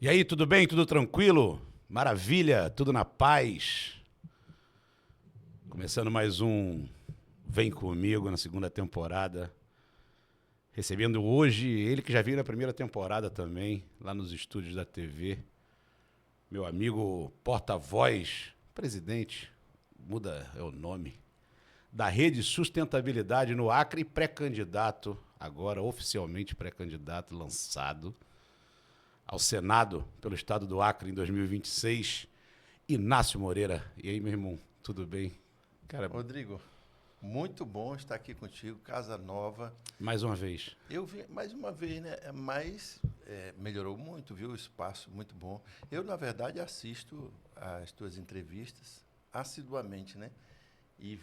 E aí, tudo bem? Tudo tranquilo? Maravilha? Tudo na paz? Começando mais um Vem Comigo na segunda temporada. Recebendo hoje ele que já veio na primeira temporada também, lá nos estúdios da TV. Meu amigo porta-voz, presidente, muda é o nome, da Rede Sustentabilidade no Acre e pré-candidato, agora oficialmente pré-candidato lançado ao Senado pelo estado do Acre em 2026, Inácio Moreira. E aí, meu irmão, tudo bem? Cara, Rodrigo, muito bom estar aqui contigo, casa nova. Mais uma vez. Eu vim mais uma vez, né? Mas melhorou muito, viu? O espaço, muito bom. Eu, na verdade, assisto as tuas entrevistas assiduamente, né? E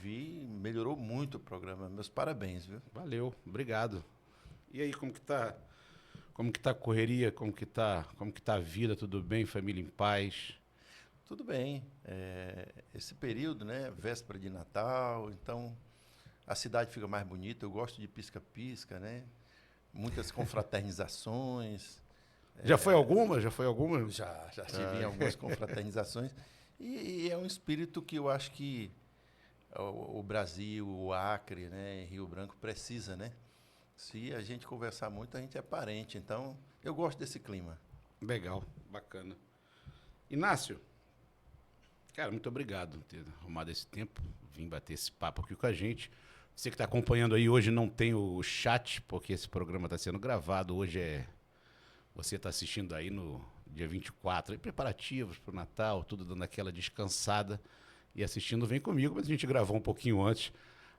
melhorou muito o programa. Meus parabéns, viu? Valeu, obrigado. E aí, como que tá? Como que tá a correria? Como que tá a vida? Tudo bem? Família em paz? Tudo bem. Esse período, né? Véspera de Natal, então a cidade fica mais bonita. Eu gosto de pisca-pisca, né? Muitas confraternizações. Já foi alguma? Já foi alguma? Já tive em algumas confraternizações. E é um espírito que eu acho que o Brasil, o Acre, né, Rio Branco precisa, né? Se a gente conversar muito, a gente é parente. Então, eu gosto desse clima. Legal, bacana. Inácio, cara, muito obrigado por ter arrumado esse tempo, vim bater esse papo aqui com a gente. Você que está acompanhando aí hoje não tem o chat, porque esse programa está sendo gravado. Hoje você está assistindo aí no dia 24, aí preparativos para o Natal, tudo dando aquela descansada. E assistindo Vem Comigo, mas a gente gravou um pouquinho antes,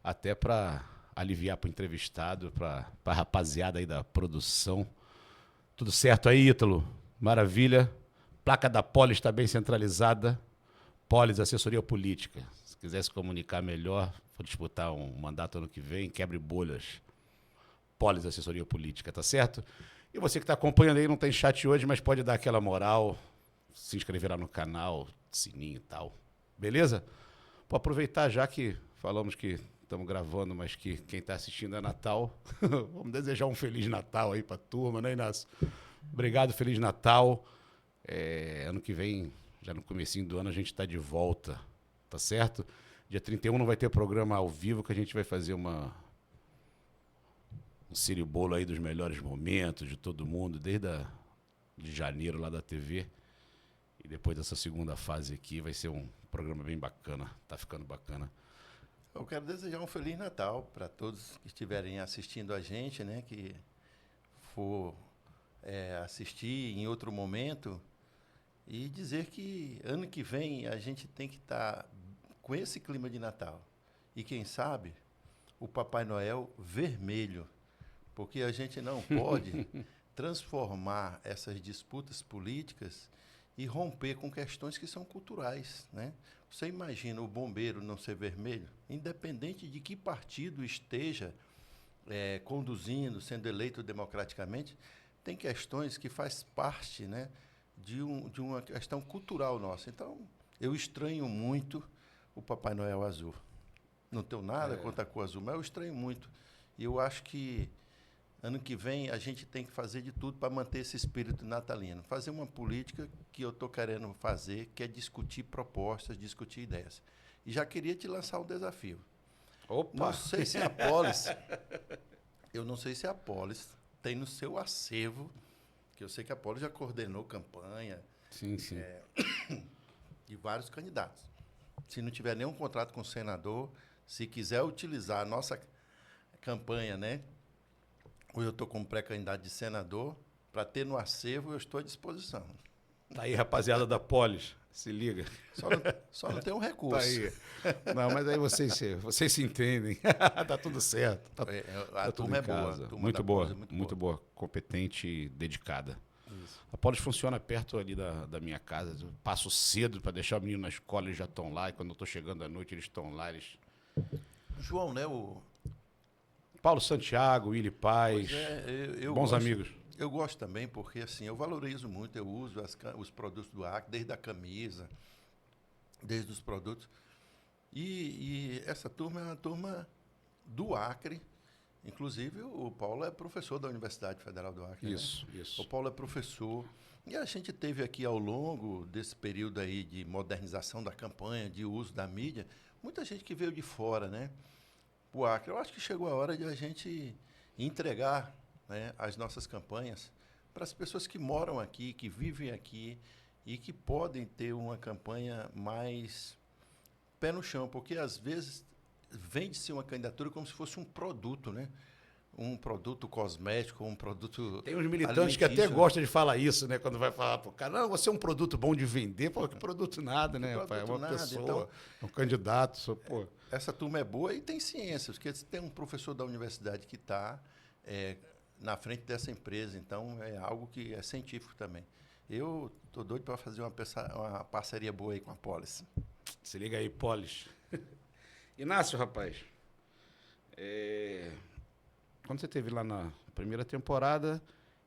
até para aliviar para o entrevistado, para a rapaziada aí da produção. Tudo certo aí, Ítalo? Maravilha. Placa da Polis está bem centralizada. Polis, assessoria política. Se quiser se comunicar melhor, for disputar um mandato ano que vem, quebre bolhas. Polis, assessoria política, tá certo? E você que está acompanhando aí, não tem chat hoje, mas pode dar aquela moral, se inscrever lá no canal, sininho e tal. Beleza? Vou aproveitar já que falamos que estamos gravando, mas que quem está assistindo é Natal. Vamos desejar um Feliz Natal aí para a turma, né, Inácio? Obrigado, Feliz Natal. Ano que vem, já no comecinho do ano, a gente está de volta, tá certo? Dia 31 não vai ter programa ao vivo, que a gente vai fazer um ciribolo aí dos melhores momentos de todo mundo, de janeiro lá da TV. E depois dessa segunda fase aqui vai ser um programa bem bacana, tá ficando bacana. Eu quero desejar um Feliz Natal para todos que estiverem assistindo a gente, né? Que for assistir em outro momento e dizer que ano que vem a gente tem que estar com esse clima de Natal. E quem sabe o Papai Noel vermelho, porque a gente não pode transformar essas disputas políticas e romper com questões que são culturais, né? Você imagina o bombeiro não ser vermelho? Independente de que partido esteja conduzindo, sendo eleito democraticamente, tem questões que faz parte, né, de uma questão cultural nossa. Então, eu estranho muito o Papai Noel azul. Não tenho nada contra a cor azul, mas eu estranho muito. E eu acho que ano que vem a gente tem que fazer de tudo para manter esse espírito natalino. Fazer uma política que eu estou querendo fazer, que é discutir propostas, discutir ideias. E já queria te lançar um desafio. Opa! Não sei se a Polis, eu não sei se a Polis tem no seu acervo, que eu sei que a Polis já coordenou campanha Sim. de vários candidatos. Se não tiver nenhum contrato com o senador, se quiser utilizar a nossa campanha, né? Ou eu estou como pré-candidato de senador, para ter no acervo, eu estou à disposição. Tá aí, rapaziada da Polis, se liga. Só não tem um recurso. Tá aí. Não, mas aí vocês se entendem. Tá tudo certo. A turma é boa. Muito boa, muito boa. Competente e dedicada. Isso. A Polis funciona perto ali da minha casa. Eu passo cedo para deixar o menino na escola, eles já estão lá. E quando eu estou chegando à noite, eles estão lá. João, né? Paulo Santiago, Willy Paz, eu bons gosto, amigos. Eu gosto também porque assim, eu valorizo muito, eu uso os produtos do Acre, desde a camisa, desde os produtos. E essa turma é uma turma do Acre Inclusive, o Paulo é professor da Universidade Federal do Acre. Isso, né? isso. O Paulo é professor. E a gente teve aqui, ao longo desse período aí de modernização da campanha, de uso da mídia, muita gente que veio de fora, né? O Acre. Eu acho que chegou a hora de a gente entregar, né, as nossas campanhas para as pessoas que moram aqui, que vivem aqui e que podem ter uma campanha mais pé no chão, porque às vezes vende-se uma candidatura como se fosse um produto, né? Um produto cosmético, um produto Tem uns militantes que até alimentício. gostam de falar isso, né? Quando vai falar pro cara, não, você é um produto bom de vender. Pô, que produto nada, né, rapaz? É produto uma nada, pessoa, então- um candidato, só, pô. Essa turma é boa e tem ciências, porque tem um professor da universidade que está na frente dessa empresa, então é algo que é científico também. Eu estou doido para fazer uma parceria boa aí com a Polis. Se liga aí, Polis. Inácio, rapaz, quando você esteve lá na primeira temporada,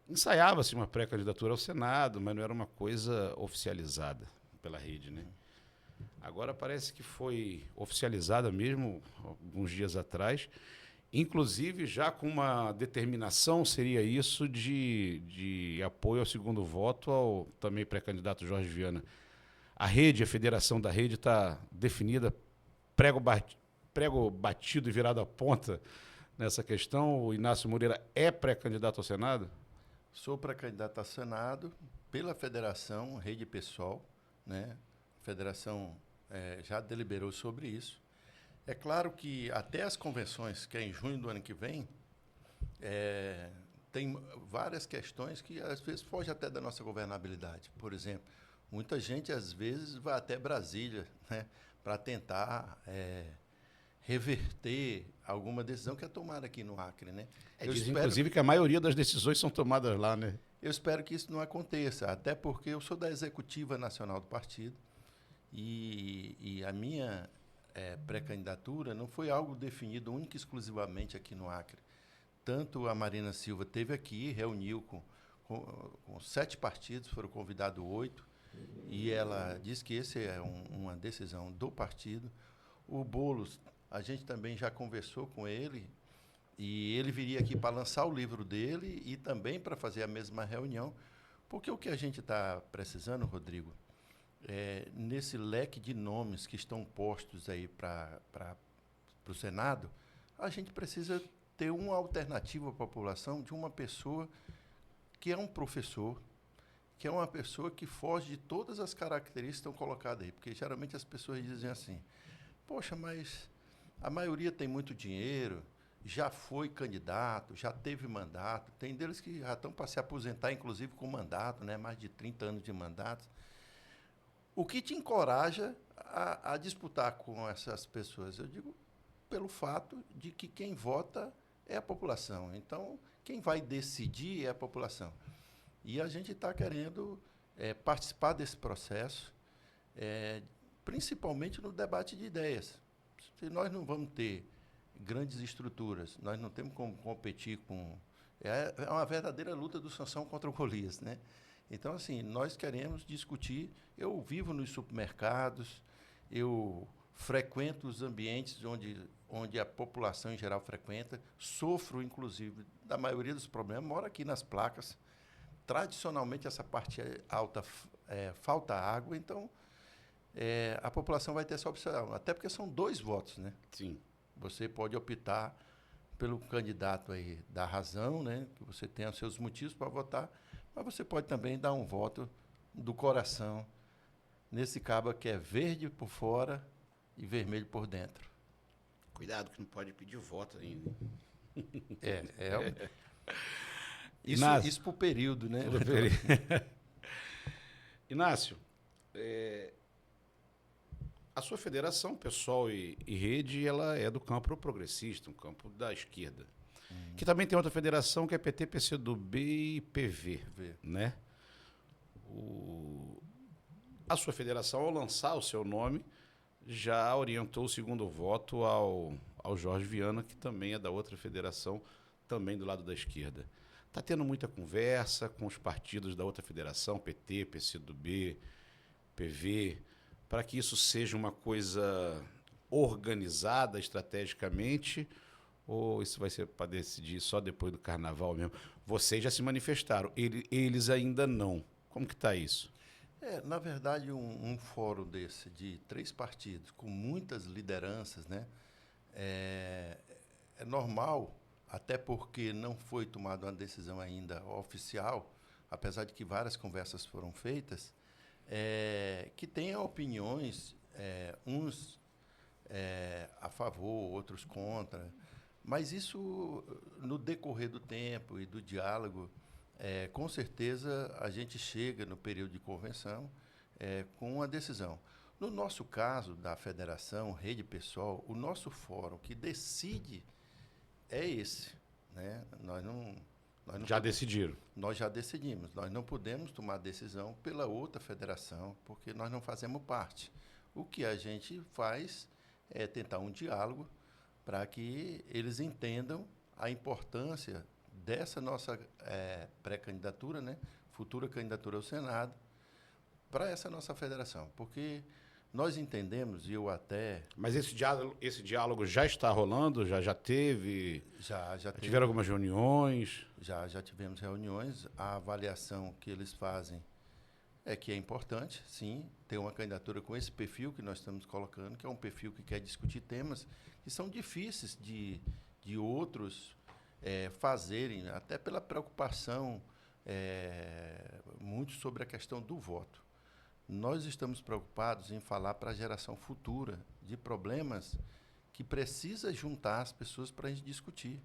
ensaiava-se uma pré-candidatura ao Senado, mas não era uma coisa oficializada pela rede, né? Agora parece que foi oficializada mesmo, alguns dias atrás, inclusive já com uma determinação, seria isso, de apoio ao segundo voto ao também pré-candidato Jorge Viana. A rede, a federação da rede está definida, prego batido e virado à ponta nessa questão. O Inácio Moreira é pré-candidato ao Senado? Sou pré-candidato a Senado pela federação Rede Pessoal, né? A federação já deliberou sobre isso. É claro que até as convenções, que é em junho do ano que vem, tem várias questões que às vezes fogem até da nossa governabilidade. Por exemplo, muita gente às vezes vai até Brasília, né, para tentar reverter alguma decisão que é tomada aqui no Acre, né? Diz, inclusive, que a maioria das decisões são tomadas lá, né? Eu espero que isso não aconteça, até porque eu sou da executiva nacional do partido e a minha pré-candidatura não foi algo definido única e exclusivamente aqui no Acre. Tanto a Marina Silva esteve aqui, reuniu com 7 partidos, foram convidados 8, e ela disse que esse é uma decisão do partido. O Boulos, a gente também já conversou com ele, e ele viria aqui para lançar o livro dele e também para fazer a mesma reunião, porque o que a gente está precisando, Rodrigo, nesse leque de nomes que estão postos aí para o Senado, a gente precisa ter uma alternativa à população de uma pessoa que é um professor, que é uma pessoa que foge de todas as características que estão colocadas aí, porque geralmente as pessoas dizem assim, poxa, mas a maioria tem muito dinheiro, já foi candidato, já teve mandato, tem deles que já estão para se aposentar, inclusive com mandato, né, mais de 30 anos de mandato. O que te encoraja a disputar com essas pessoas? Eu digo pelo fato de que quem vota é a população. Então, quem vai decidir é a população. E a gente está querendo participar desse processo, principalmente no debate de ideias. Se nós não vamos ter grandes estruturas, nós não temos como competir com... É uma verdadeira luta do Sansão contra o Golias, né? Então, assim, nós queremos discutir. Eu vivo nos supermercados, eu frequento os ambientes onde a população em geral frequenta, sofro, inclusive, da maioria dos problemas, moro aqui nas placas. Tradicionalmente, essa parte alta falta água, então a população vai ter essa opção, até porque são 2 votos, né? Sim. Você pode optar pelo candidato aí da razão, né? Que você tenha os seus motivos para votar, mas você pode também dar um voto do coração nesse cabo que é verde por fora e vermelho por dentro. Cuidado que não pode pedir voto ainda. Isso para o período, né? Inácio, a sua federação, pessoal e rede, ela é do campo progressista, um campo da esquerda. Que também tem outra federação que é PT, PCdoB e PV, né? A sua federação, ao lançar o seu nome, já orientou o segundo voto ao Jorge Viana, que também é da outra federação, também do lado da esquerda. Está tendo muita conversa com os partidos da outra federação, PT, PCdoB, PV, para que isso seja uma coisa organizada estrategicamente, Ou isso vai ser para decidir só depois do carnaval mesmo? Vocês já se manifestaram, eles ainda não. Como que está isso? Na verdade, um fórum desse de 3 partidos, com muitas lideranças, né, é, é normal, até porque não foi tomada uma decisão ainda oficial, apesar de que várias conversas foram feitas, que tenha opiniões, uns a favor, outros contra. Mas isso, no decorrer do tempo e do diálogo, com certeza a gente chega no período de convenção com uma decisão. No nosso caso, da federação, Rede Pessoal, o nosso fórum que decide é esse. Né? Nós não Já decidiram. nós já decidimos. Nós não podemos tomar decisão pela outra federação, porque nós não fazemos parte. O que a gente faz é tentar um diálogo para que eles entendam a importância dessa nossa pré-candidatura, né, futura candidatura ao Senado, para essa nossa federação. Porque nós entendemos, e eu até... Mas esse diálogo já está rolando? Já teve? Já Tiveram algumas reuniões? Já tivemos reuniões. A avaliação que eles fazem é que é importante, sim, ter uma candidatura com esse perfil que nós estamos colocando, que é um perfil que quer discutir temas que são difíceis de outros fazerem, até pela preocupação muito sobre a questão do voto. Nós estamos preocupados em falar para a geração futura de problemas que precisa juntar as pessoas para a gente discutir.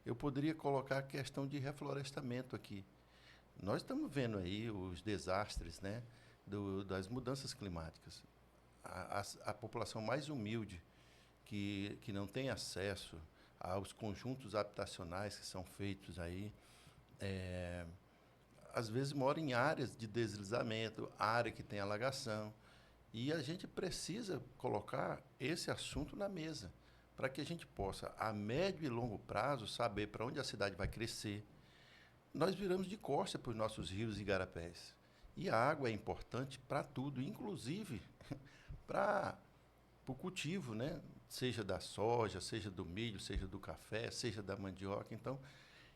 Eu poderia colocar a questão de reflorestamento aqui. Nós estamos vendo aí os desastres, né, das mudanças climáticas. A população mais humilde, que não tem acesso aos conjuntos habitacionais que são feitos aí, às vezes mora em áreas de deslizamento, área que tem alagação. E a gente precisa colocar esse assunto na mesa, para que a gente possa, a médio e longo prazo, saber para onde a cidade vai crescer. Nós viramos de costa para os nossos rios e igarapés. E a água é importante para tudo, inclusive para o cultivo, né? Seja da soja, seja do milho, seja do café, seja da mandioca. Então,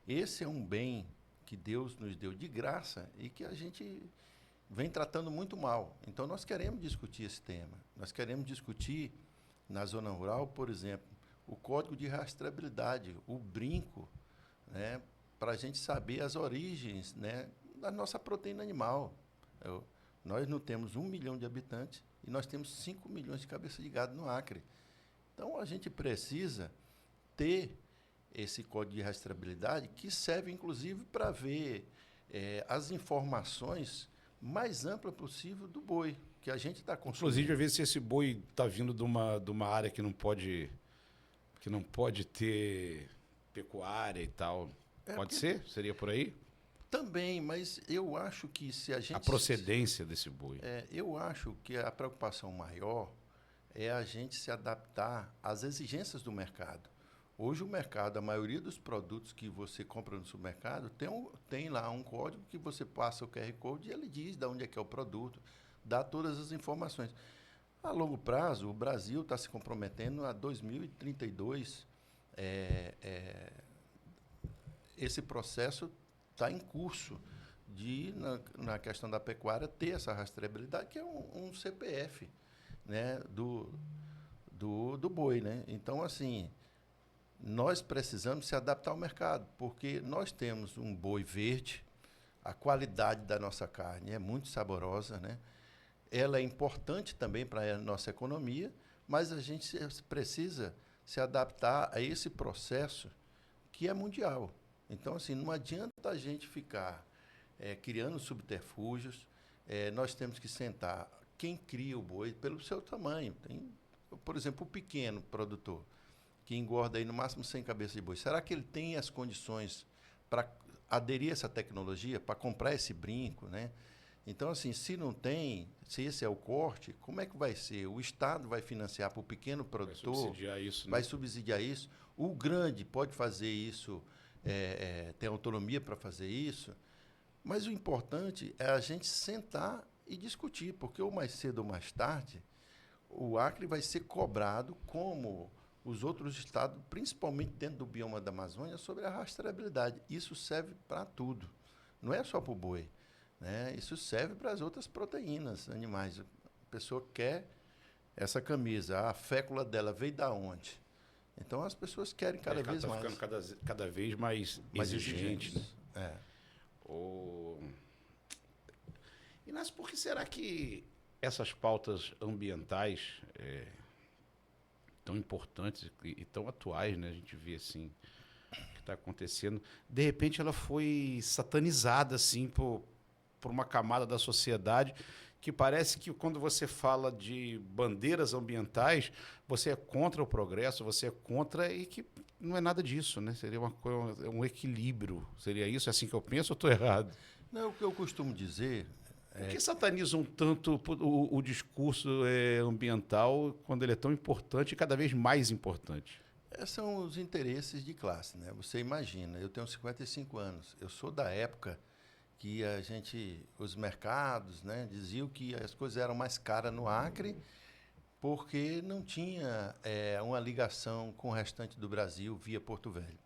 esse é um bem que Deus nos deu de graça e que a gente vem tratando muito mal. Então, nós queremos discutir esse tema. Nós queremos discutir, na zona rural, por exemplo, o código de rastreabilidade, o brinco, né, para a gente saber as origens, né, da nossa proteína animal. Nós não temos 1 milhão de habitantes e nós temos 5 milhões de cabeças de gado no Acre. Então, a gente precisa ter esse código de rastreabilidade que serve, inclusive, para ver as informações mais amplas possível do boi que a gente está consumindo. Inclusive, às vezes, se esse boi está vindo de uma área que não pode ter pecuária e tal, pode ser? Seria por aí? Também, mas eu acho que se a gente... A procedência desse boi. Eu acho que a preocupação maior é a gente se adaptar às exigências do mercado. Hoje o mercado, a maioria dos produtos que você compra no supermercado, tem lá um código que você passa o QR Code e ele diz de onde é que é o produto, dá todas as informações. A longo prazo, o Brasil está se comprometendo a 2032. Esse processo está em curso de, na questão da pecuária, ter essa rastreabilidade, que é um CPF, né, do boi. Né? Então, assim, nós precisamos se adaptar ao mercado, porque nós temos um boi verde, a qualidade da nossa carne é muito saborosa, né? Ela é importante também para a nossa economia, mas a gente precisa se adaptar a esse processo que é mundial. Então, assim, não adianta a gente ficar criando subterfúgios, nós temos que sentar quem cria o boi pelo seu tamanho. Tem, por exemplo, o pequeno produtor, que engorda aí no máximo 100 cabeças de boi. Será que ele tem as condições para aderir a essa tecnologia, para comprar esse brinco, né? Então, assim, se não tem, se esse é o corte, como é que vai ser? O Estado vai financiar para o pequeno produtor? Vai subsidiar isso, né? Vai subsidiar isso. O grande pode fazer isso, tem autonomia para fazer isso. Mas o importante é a gente sentar e discutir, porque ou mais cedo ou mais tarde, o Acre vai ser cobrado como os outros estados, principalmente dentro do bioma da Amazônia, sobre a rastreabilidade. Isso serve para tudo, não é só para o boi, né? Isso serve para as outras proteínas animais. A pessoa quer essa camisa, a fécula dela veio da onde? Então as pessoas querem O cada mercado vez está mais. ficando cada vez mais exigente, né? É. O... Inácio, por que será que essas pautas ambientais tão importantes e tão atuais, né? A gente vê assim o que está acontecendo. De repente, ela foi satanizada assim por uma camada da sociedade que parece que quando você fala de bandeiras ambientais, você é contra o progresso, você é contra e que não é nada disso, né? Seria um equilíbrio. Seria isso? É assim que eu penso ou estou errado? Não, o que eu costumo dizer Por que satanizam tanto o discurso ambiental quando ele é tão importante e cada vez mais importante? são os interesses de classe, né? Você imagina, eu tenho 55 anos, eu sou da época que os mercados, né, diziam que as coisas eram mais caras no Acre porque não tinha uma ligação com o restante do Brasil via Porto Velho.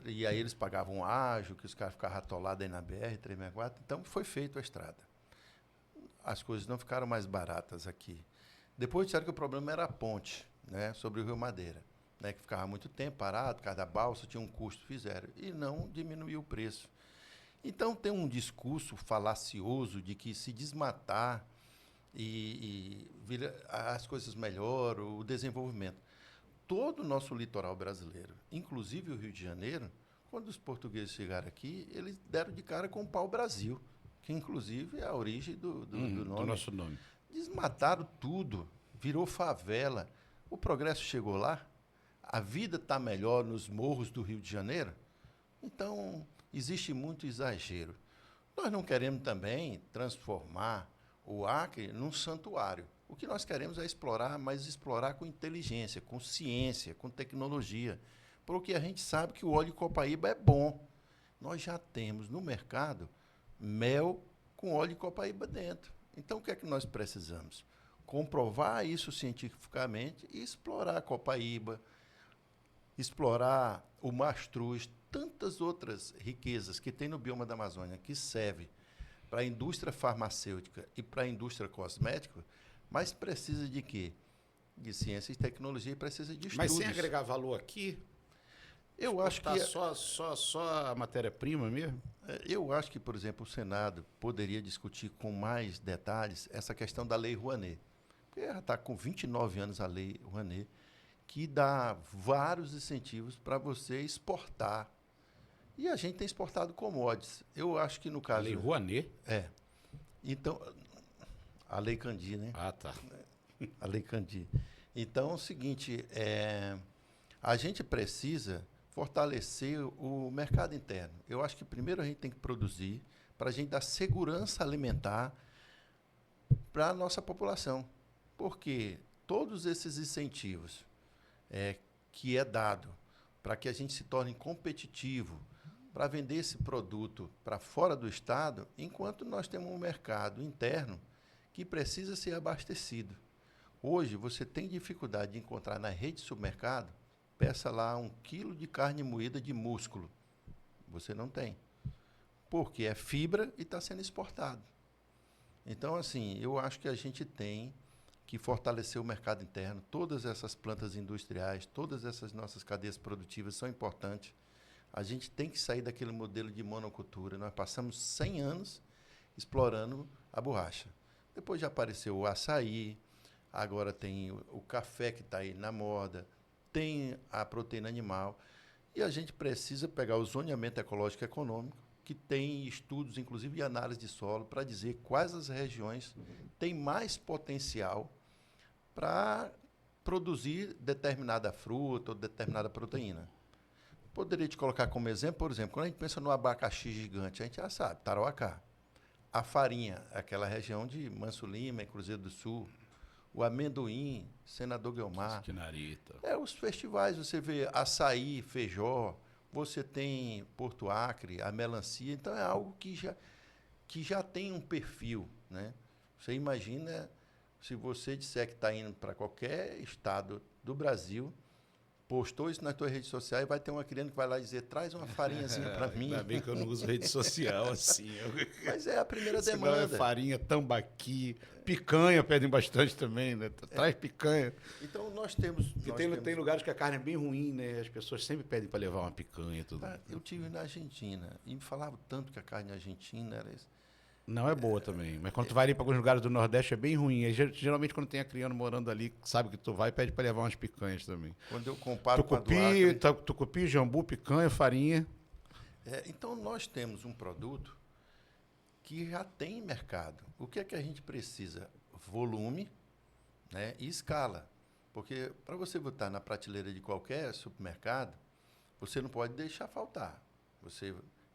E aí eles pagavam ágio, que os caras ficavam atolados aí na BR-364, então foi feita a estrada. As coisas não ficaram mais baratas aqui. Depois disseram que o problema era a ponte, né, sobre o Rio Madeira, né, que ficava muito tempo parado, por causa da balsa, tinha um custo, fizeram, e não diminuiu o preço. Então tem um discurso falacioso de que se desmatar as coisas melhoram, o desenvolvimento. Todo o nosso litoral brasileiro, inclusive o Rio de Janeiro, quando os portugueses chegaram aqui, eles deram de cara com o pau-brasil, que inclusive é a origem do nome. Do nosso nome. Desmataram tudo, virou favela. O progresso chegou lá? A vida está melhor nos morros do Rio de Janeiro? Então, existe muito exagero. Nós não queremos também transformar o Acre num santuário. O que nós queremos é explorar, mas explorar com inteligência, com ciência, com tecnologia. Porque a gente sabe que o óleo de copaíba é bom. Nós já temos no mercado mel com óleo de copaíba dentro. Então, o que é que nós precisamos? Comprovar isso cientificamente e explorar a copaíba, explorar o mastruz, tantas outras riquezas que tem no bioma da Amazônia que serve para a indústria farmacêutica e para a indústria cosmética, mas precisa de quê? De ciência e tecnologia e precisa de estudos. Mas sem agregar valor aqui, eu acho que só a matéria-prima mesmo? eu acho que, por exemplo, o Senado poderia discutir com mais detalhes essa questão da Lei Rouanet. Porque já está com 29 anos a Lei Rouanet, que dá vários incentivos para você exportar. E a gente tem exportado commodities. Eu acho que no caso... A Lei Rouanet? Então, a Lei Candir, né? Ah, tá. A Lei Candir. Então, é o seguinte, a gente precisa fortalecer o mercado interno. Eu acho que primeiro a gente tem que produzir para a gente dar segurança alimentar para a nossa população. Porque todos esses incentivos que é dado para que a gente se torne competitivo, para vender esse produto para fora do Estado, enquanto nós temos um mercado interno que precisa ser abastecido. Hoje, você tem dificuldade de encontrar na rede de supermercado, peça lá 1 quilo de carne moída de músculo. Você não tem. Porque é fibra e está sendo exportado. Então, assim, eu acho que a gente tem que fortalecer o mercado interno. Todas essas plantas industriais, todas essas nossas cadeias produtivas são importantes. A gente tem que sair daquele modelo de monocultura. Nós passamos 100 anos explorando a borracha. Depois já apareceu o açaí, agora tem o café que está aí na moda, tem a proteína animal. E a gente precisa pegar o zoneamento ecológico e econômico, que tem estudos, inclusive de análise de solo, para dizer quais as regiões têm mais potencial para produzir determinada fruta ou determinada proteína. Poderia te colocar como exemplo, por exemplo, quando a gente pensa no abacaxi gigante, a gente já sabe, Tarauacá. A farinha, aquela região de Manso Lima, Cruzeiro do Sul. O amendoim, Senador Guiomar. Esquinarita. Os festivais, você vê açaí, feijó, você tem Porto Acre, a melancia. Então, é algo que já tem um perfil, né? Você imagina Se você disser que está indo para qualquer estado do Brasil, postou isso nas tuas redes sociais, vai ter uma criança que vai lá dizer, traz uma farinhazinha para mim. Ainda bem que eu não uso rede social assim. Mas é a primeira Senão é demanda. farinha, tambaqui, picanha pedem bastante também, né? Traz picanha. Então, nós temos... Porque nós tem temos- lugares que a carne é bem ruim, né? As pessoas sempre pedem para levar uma picanha e tudo. Eu tive na Argentina e me falavam tanto que a carne argentina era isso. Não é boa também. Mas quando tu vai ali para alguns lugares do Nordeste é bem ruim. Aí, geralmente quando tem a criança morando ali, sabe que tu vai, pede para levar umas picanhas também. Quando eu comparo com a do Tucupi, Acre, tucupi, jambu, picanha, farinha. então, nós temos um produto que já tem mercado. O que é que a gente precisa? Volume, né, e escala. Porque para você botar na prateleira de qualquer supermercado, você não pode deixar faltar.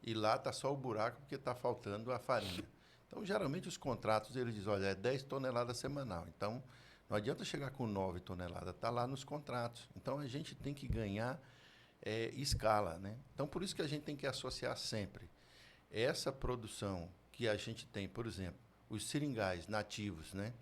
E lá está só o buraco porque está faltando a farinha. Então, geralmente, os contratos, eles dizem, olha, é 10 toneladas semanal. Então, não adianta chegar com 9 toneladas, está lá nos contratos. Então, a gente tem que ganhar escala, né? Então, por isso que a gente tem que associar sempre essa produção que a gente tem, por exemplo, os seringais nativos, né?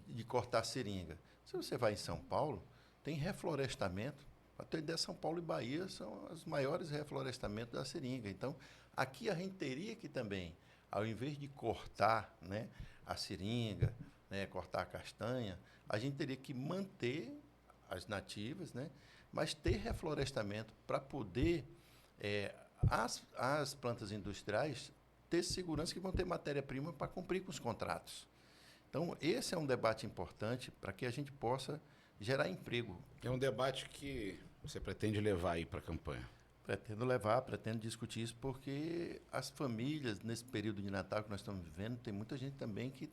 De cortar seringa. Se você vai em São Paulo, tem reflorestamento. Para ter ideia, São Paulo e Bahia são os maiores reflorestamentos da seringa. Então, aqui a gente teria que também, ao invés de cortar, né, a seringa, né, cortar a castanha, a gente teria que manter as nativas, né, mas ter reflorestamento para poder as plantas industriais ter segurança que vão ter matéria-prima para cumprir com os contratos. Então, esse é um debate importante para que a gente possa gerar emprego. É um debate que você pretende levar aí para a campanha. Pretendo discutir isso, porque as famílias, nesse período de Natal que nós estamos vivendo, tem muita gente também que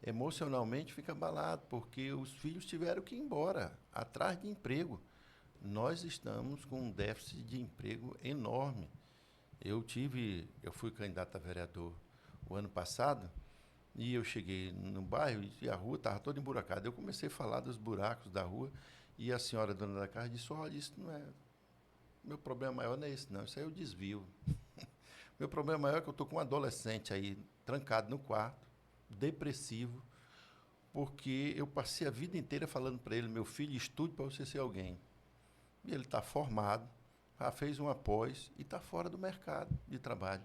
emocionalmente fica abalado, porque os filhos tiveram que ir embora, atrás de emprego. Nós estamos com um déficit de emprego enorme. Eu fui candidato a vereador o ano passado, e eu cheguei no bairro e a rua estava toda emburacada. Eu comecei a falar dos buracos da rua, e a senhora dona da casa disse, olha, isso não é... Meu problema maior não é esse, não. Isso aí eu desvio. Meu problema maior é que eu estou com um adolescente aí, trancado no quarto, depressivo, porque eu passei a vida inteira falando para ele, meu filho, estude para você ser alguém. E ele está formado, já fez uma pós e está fora do mercado de trabalho.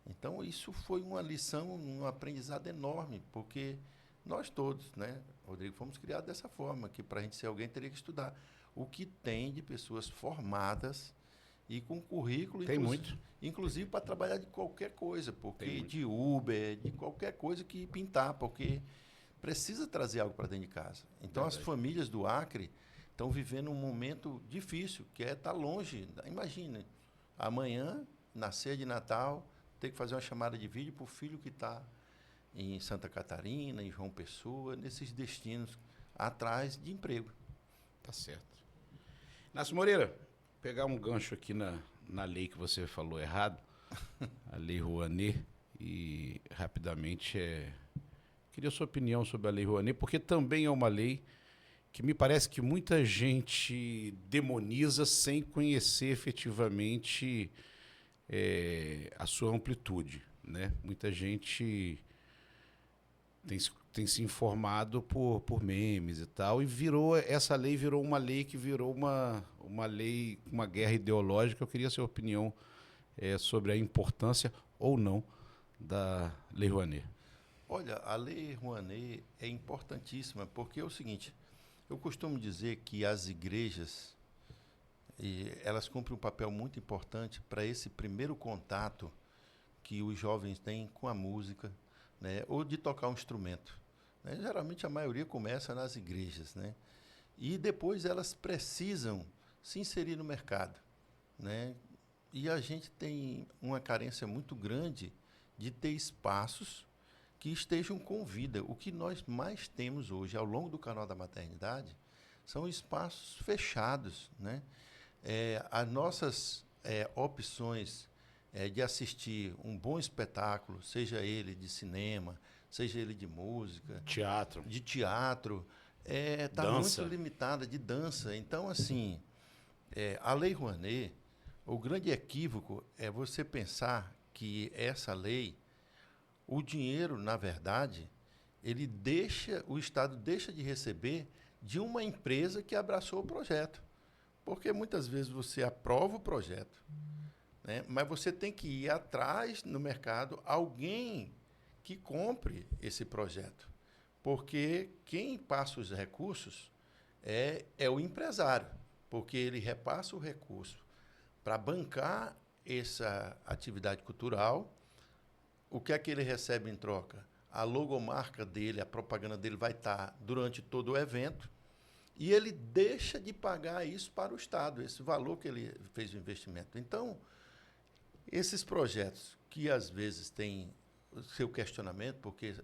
Então, isso foi uma lição, um aprendizado enorme, porque nós todos, né, Rodrigo, fomos criados dessa forma, que para a gente ser alguém teria que estudar. O que tem de pessoas formadas e com currículo, Tem muito. inclusive para trabalhar de qualquer coisa, porque de Uber, de qualquer coisa que pintar, porque precisa trazer algo para dentro de casa. Então, as famílias do Acre estão vivendo um momento difícil, que é estar longe. Imagine, amanhã, na ceia de Natal, ter que fazer uma chamada de vídeo para o filho que está em Santa Catarina, em João Pessoa, nesses destinos, atrás de emprego. Tá certo. Inácio Moreira, pegar um gancho aqui na lei que você falou errado, a Lei Rouanet, e rapidamente queria a sua opinião sobre a Lei Rouanet, porque também é uma lei que me parece que muita gente demoniza sem conhecer efetivamente a sua amplitude, né? Muita gente tem se informado por memes e tal, e essa lei virou uma lei que virou uma lei, uma guerra ideológica. Eu queria a sua opinião sobre a importância ou não da Lei Rouanet. Olha, a Lei Rouanet é importantíssima, porque é o seguinte, eu costumo dizer que as igrejas, elas cumprem um papel muito importante para esse primeiro contato que os jovens têm com a música, né, ou de tocar um instrumento. Né? Geralmente a maioria começa nas igrejas, né? E depois elas precisam se inserir no mercado, né? E a gente tem uma carência muito grande de ter espaços que estejam com vida. O que nós mais temos hoje ao longo do canal da maternidade são espaços fechados, né? As nossas opções de assistir um bom espetáculo, seja ele de cinema, seja ele de música, de teatro, está muito limitada, de dança. Então, assim, a Lei Rouanet, o grande equívoco é você pensar que essa lei, o dinheiro, na verdade, o Estado deixa de receber de uma empresa que abraçou o projeto. Porque muitas vezes você aprova o projeto, né? Mas você tem que ir atrás no mercado alguém que compre esse projeto. Porque quem passa os recursos é o empresário, porque ele repassa o recurso para bancar essa atividade cultural. O que é que ele recebe em troca? A logomarca dele, a propaganda dele vai estar durante todo o evento e ele deixa de pagar isso para o Estado, esse valor que ele fez o investimento. Então, esses projetos que às vezes têm o seu questionamento, porque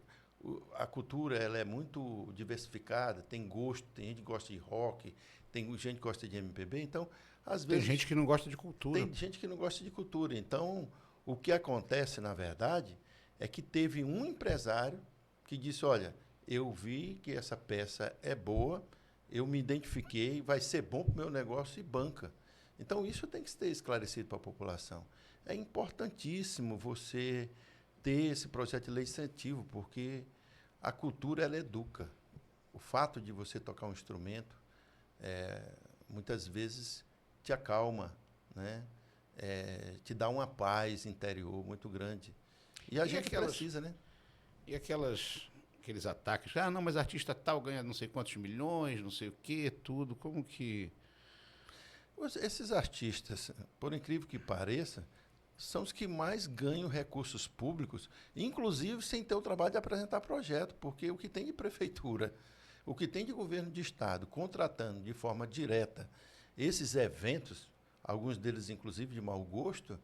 a cultura ela é muito diversificada, tem gosto, tem gente que gosta de rock, tem gente que gosta de MPB, então, às Tem vezes... gente que não gosta de cultura. Tem gente que não gosta de cultura. Então, o que acontece, na verdade, é que teve um empresário que disse, olha, eu vi que essa peça é boa, eu me identifiquei, vai ser bom para o meu negócio e banca. Então, isso tem que ser esclarecido para a população. É importantíssimo você ter esse projeto de legislativo, porque a cultura, ela educa. O fato de você tocar um instrumento, muitas vezes, te acalma, né? Te dá uma paz interior muito grande. E a gente precisa, né? E aqueles ataques, não, mas artista tal ganha não sei quantos milhões, não sei o quê, tudo, como que... Esses artistas, por incrível que pareça, são os que mais ganham recursos públicos, inclusive sem ter o trabalho de apresentar projeto, porque o que tem de prefeitura, o que tem de governo de estado contratando de forma direta esses eventos, alguns deles inclusive de mau gosto,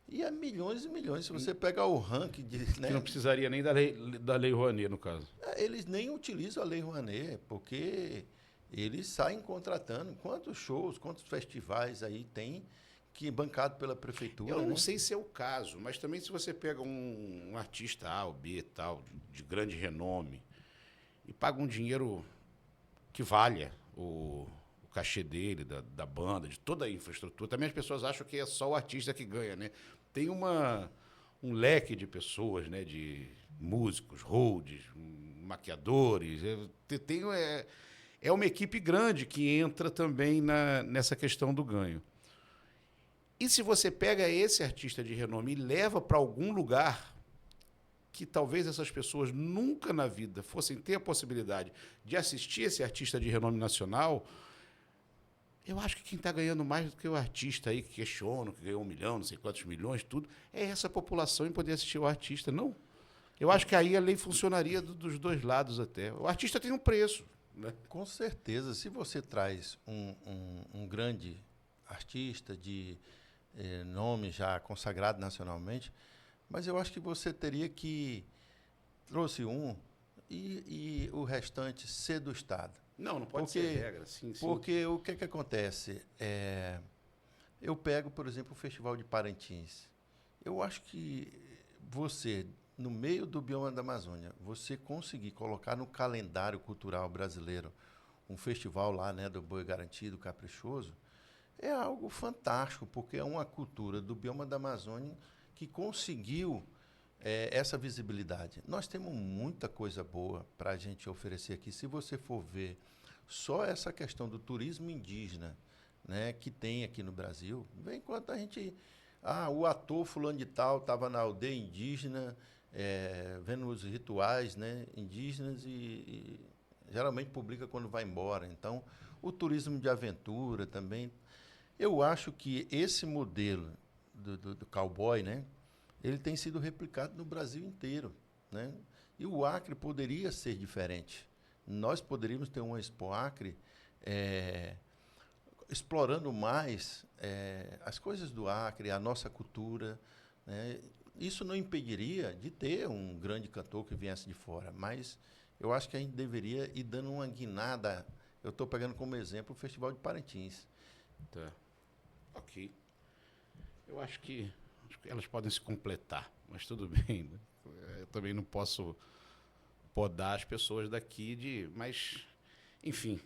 e é milhões e milhões. Se você pegar o ranking de... Que não precisaria nem da lei Rouanet, no caso. Eles nem utilizam a lei Rouanet, porque eles saem contratando. Quantos shows, quantos festivais aí tem que bancado pela prefeitura? Eu não sei se é o caso, mas também se você pega um artista A ou B, tal, de grande renome, e paga um dinheiro que valha o cachê dele, da banda, de toda a infraestrutura. Também as pessoas acham que é só o artista que ganha, né? Tem um leque de pessoas, né? De músicos, holds, maquiadores. É uma equipe grande que entra também nessa questão do ganho. E se você pega esse artista de renome e leva para algum lugar que talvez essas pessoas nunca na vida fossem ter a possibilidade de assistir esse artista de renome nacional, eu acho que quem está ganhando mais do que o artista aí que questiona, que ganhou 1 milhão, não sei quantos milhões, tudo, é essa população em poder assistir o artista. Não. Eu acho que aí a lei funcionaria dos dois lados até. O artista tem um preço, né? Com certeza. Se você traz um grande artista de nome já consagrado nacionalmente, mas eu acho que você teria que... Trouxe um e o restante ser do Estado. Não pode ser regra, sim. Porque o que é que acontece? Eu pego, por exemplo, o Festival de Parintins. Eu acho que você, no meio do bioma da Amazônia, você conseguir colocar no calendário cultural brasileiro um festival lá, né, do Boi Garantido, Caprichoso, é algo fantástico, porque é uma cultura do bioma da Amazônia que conseguiu essa visibilidade. Nós temos muita coisa boa para a gente oferecer aqui. Se você for ver só essa questão do turismo indígena, né, que tem aqui no Brasil, vem enquanto a gente... o ator fulano de tal estava na aldeia indígena, vendo os rituais, né, indígenas e geralmente publica quando vai embora. Então, o turismo de aventura também. Eu acho que esse modelo do cowboy, né, ele tem sido replicado no Brasil inteiro, né? E o Acre poderia ser diferente. Nós poderíamos ter uma Expo Acre explorando mais as coisas do Acre, a nossa cultura, né? Isso não impediria de ter um grande cantor que viesse de fora, mas eu acho que a gente deveria ir dando uma guinada. Eu estou pegando como exemplo o Festival de Parintins. Tá. Ok. Eu acho que elas podem se completar, mas tudo bem, né? Eu também não posso podar as pessoas daqui mas, enfim,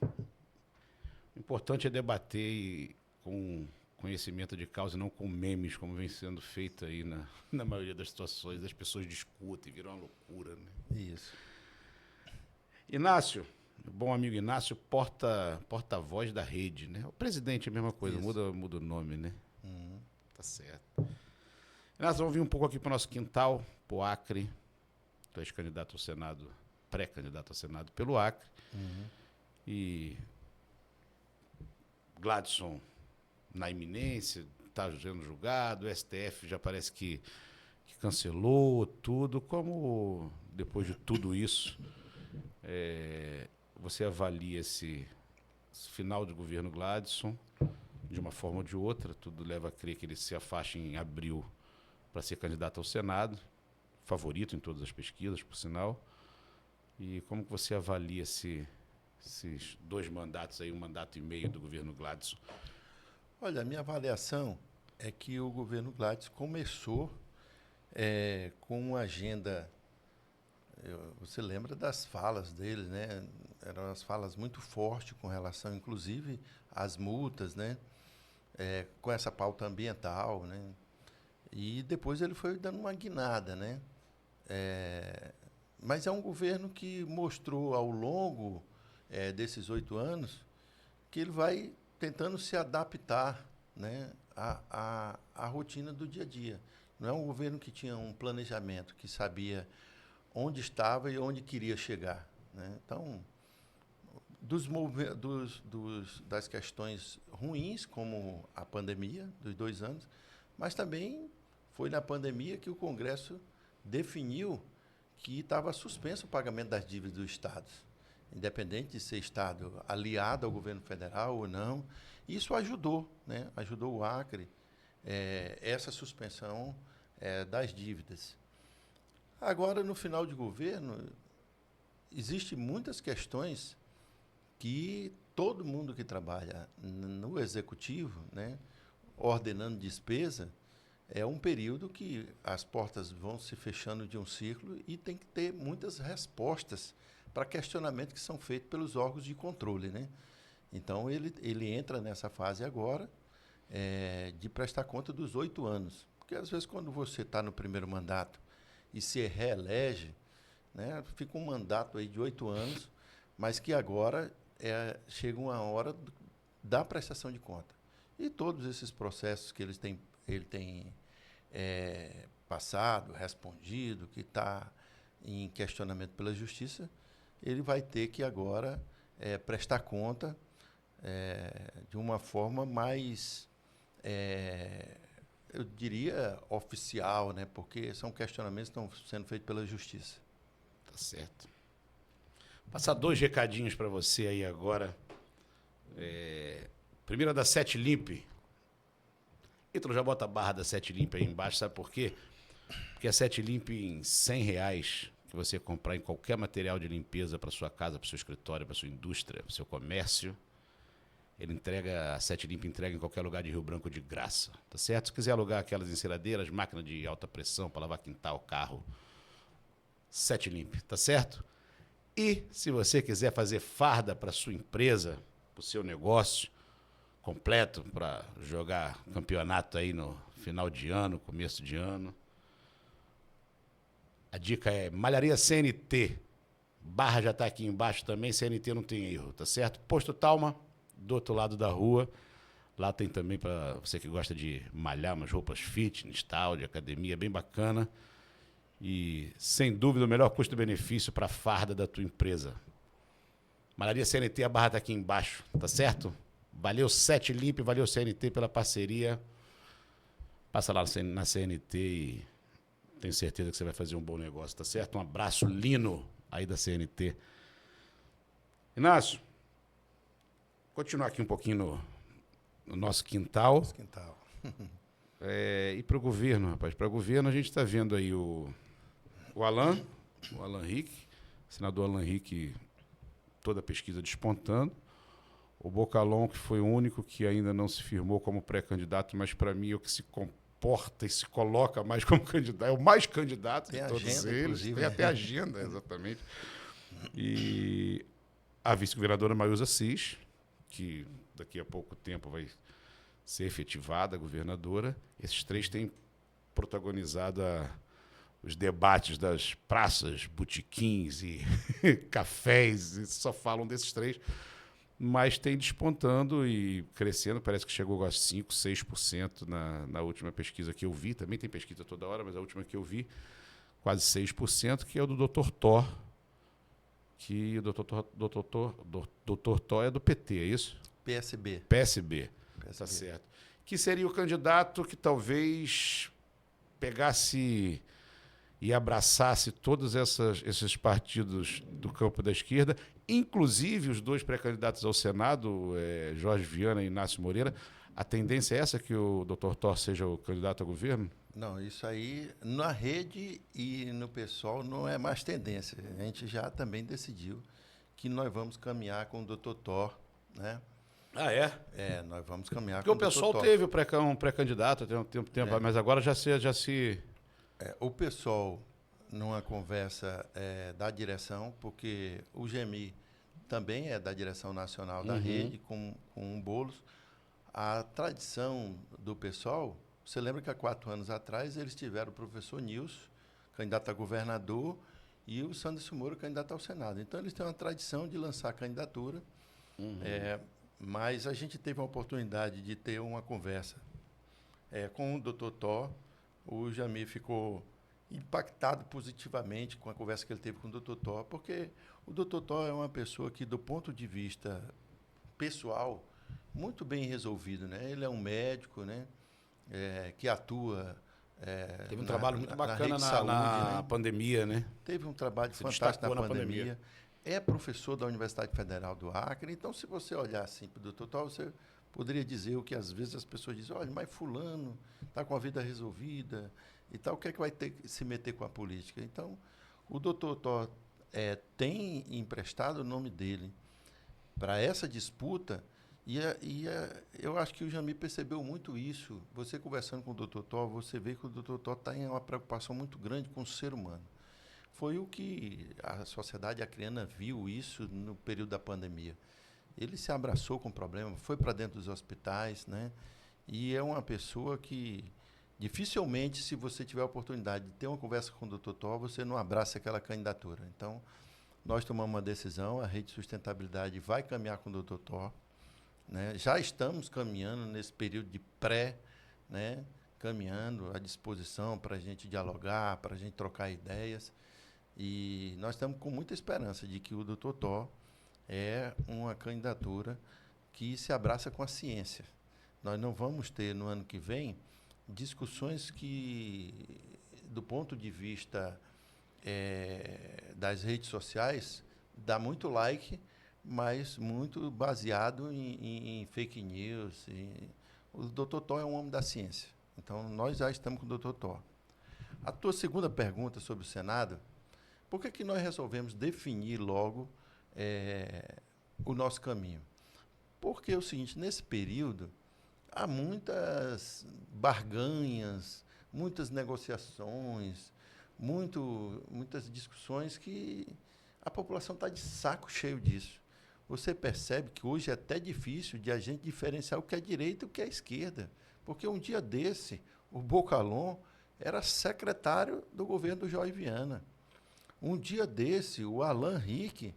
o importante é debater com conhecimento de causa e não com memes, como vem sendo feito aí na maioria das situações. As pessoas discutem, viram uma loucura, né? Isso. Inácio, bom amigo Inácio, porta-voz da rede, né? O presidente é a mesma coisa, muda o nome, né? Tá certo. Inácio, vamos vir um pouco aqui para o nosso quintal, para o Acre. Tu és candidato ao Senado, pré-candidato ao Senado pelo Acre. E Gladson na iminência, está sendo julgado, o STF já parece que cancelou tudo. Como, depois de tudo isso, você avalia esse final de governo Gladson, de uma forma ou de outra? Tudo leva a crer que ele se afaste em abril para ser candidato ao Senado, favorito em todas as pesquisas, por sinal. E como que você avalia esses 2 mandatos aí, 1 mandato e meio do governo Gladson? Olha, a minha avaliação é que o governo Gladson começou com uma agenda. Você lembra das falas dele, né? Eram as falas muito fortes com relação, inclusive, às multas, né? Com essa pauta ambiental, né? E depois ele foi dando uma guinada, né? Mas é um governo que mostrou ao longo desses 8 anos que ele vai tentando se adaptar, né, à rotina do dia a dia. Não é um governo que tinha um planejamento, que sabia onde estava e onde queria chegar, né? Então, das questões ruins, como a pandemia dos 2 anos, mas também foi na pandemia que o Congresso definiu que estava suspenso o pagamento das dívidas dos estados, independente de ser estado aliado ao governo federal ou não. Isso ajudou, né? Ajudou o Acre, essa suspensão das dívidas. Agora, no final de governo, existem muitas questões que todo mundo que trabalha no executivo, né, ordenando despesa, é um período que as portas vão se fechando de um ciclo e tem que ter muitas respostas para questionamentos que são feitos pelos órgãos de controle, né? Então, ele entra nessa fase agora de prestar conta dos 8 anos. Porque, às vezes, quando você está no primeiro mandato e se reelege, né, fica um mandato aí de 8 anos, mas que agora chega uma hora da prestação de conta. E todos esses processos que ele tem passado, respondido, que está em questionamento pela Justiça, ele vai ter que agora prestar conta de uma forma mais, eu diria, oficial, né? Porque são questionamentos que estão sendo feitos pela Justiça. Tá certo. Vou passar 2 recadinhos para você aí agora. Primeiro é da Sete Limpe. Ítalo, já bota a barra da Sete Limpe aí embaixo, sabe por quê? Porque a Sete Limpe, em R$100, que você comprar em qualquer material de limpeza para sua casa, para o seu escritório, para sua indústria, para o seu comércio, a Sete Limpe entrega em qualquer lugar de Rio Branco de graça, tá certo? Se quiser alugar aquelas enceradeiras, máquina de alta pressão para lavar quintal, carro, Sete Limpe, tá certo? E se você quiser fazer farda para sua empresa, para o seu negócio completo, para jogar campeonato aí no final de ano, começo de ano, a dica é Malharia CNT. Barra já está aqui embaixo também, CNT não tem erro, tá certo? Posto Talma, do outro lado da rua. Lá tem também para você que gosta de malhar umas roupas fitness, tal, de academia, bem bacana. E, sem dúvida, o melhor custo-benefício para a farda da tua empresa. Malharia CNT, a barra está aqui embaixo, tá certo? Valeu Sete Limpe, valeu CNT pela parceria. Passa lá na CNT e tenho certeza que você vai fazer um bom negócio, tá certo? Um abraço lino aí da CNT. Inácio, continuar aqui um pouquinho no nosso quintal. E para o governo, rapaz. Para o governo, a gente está vendo aí o Alan Rick, senador Alan Rick, toda a pesquisa despontando. O Bocalon, que foi o único que ainda não se firmou como pré-candidato, mas para mim é o que se comporta e se coloca mais como candidato, é o mais candidato de todos eles. Tem até agenda, exatamente. E a vice-governadora Maiusa Cis, que daqui a pouco tempo vai ser efetivada, governadora. Esses 3 têm protagonizado os debates das praças, botequins e cafés, e só falam desses três, mas tem despontando e crescendo, parece que chegou a 5%, 6% na última pesquisa que eu vi, também tem pesquisa toda hora, mas a última que eu vi, quase 6%, que é o do Dr. Thor, que o Dr. Thor é do PT, é isso? PSB. PSB, tá certo. Que seria o candidato que talvez pegasse e abraçasse todos esses partidos do campo da esquerda, inclusive os dois pré-candidatos ao Senado, Jorge Viana e Inácio Moreira. A tendência é essa, que o Dr. Thor seja o candidato ao governo? Não, isso aí, na rede e no pessoal, não é mais tendência. A gente já também decidiu que nós vamos caminhar com o Dr. Thor, né? Ah, é? Nós vamos caminhar Porque com o pessoal Dr. Thor. teve um pré-candidato tem um tempo, mas agora já se... O pessoal, numa conversa da direção, porque o GEMI também é da direção nacional da rede, com o Boulos. A tradição do pessoal, você lembra que há 4 anos atrás eles tiveram o professor Nilson, candidato a governador, e o Sanderson Moura, candidato ao Senado. Então, eles têm uma tradição de lançar candidatura, mas a gente teve a oportunidade de ter uma conversa com o Dr. Thor. O Jamir ficou impactado positivamente com a conversa que ele teve com o Dr. Thor, porque o Dr. Thor é uma pessoa que, do ponto de vista pessoal, muito bem resolvido, né? Ele é um médico, né? Que atua... teve um trabalho muito bacana saúde, na né? pandemia, né? Teve um trabalho Se fantástico destacou na na pandemia. É professor da Universidade Federal do Acre. Então, se você olhar assim para o Dr. Thor, você poderia dizer o que às vezes as pessoas dizem: olha, mas fulano está com a vida resolvida e tal, o que é que vai ter que se meter com a política? Então, o Dr. Thor tem emprestado o nome dele para essa disputa, eu acho que o Jamir percebeu muito isso. Você conversando com o Dr. Thor, você vê que o Dr. Thor tem uma preocupação muito grande com o ser humano. Foi o que a sociedade acreana viu isso no período da pandemia. Ele se abraçou com o problema, foi para dentro dos hospitais, né? E é uma pessoa que dificilmente, se você tiver a oportunidade de ter uma conversa com o Dr. Thor, você não abraça aquela candidatura. Então, nós tomamos uma decisão, a Rede de Sustentabilidade vai caminhar com o Dr. Thor, né? Já estamos caminhando nesse período de pré, né? Caminhando à disposição para a gente dialogar, para a gente trocar ideias. E nós estamos com muita esperança de que o Dr. Thor é uma candidatura que se abraça com a ciência. Nós não vamos ter, no ano que vem, discussões que, do ponto de vista das redes sociais, dá muito like, mas muito baseado em fake news. O Dr. Thor é um homem da ciência. Então, nós já estamos com o Dr. Thor. A tua segunda pergunta sobre o Senado: por que nós resolvemos definir logo o nosso caminho? Porque é o seguinte: nesse período, há muitas barganhas, muitas negociações, muitas discussões que a população está de saco cheio disso. Você percebe que hoje é até difícil de a gente diferenciar o que é direita e o que é esquerda. Porque um dia desse, o Bocalon era secretário do governo do Jorge Viana. Um dia desse, o Alan Rick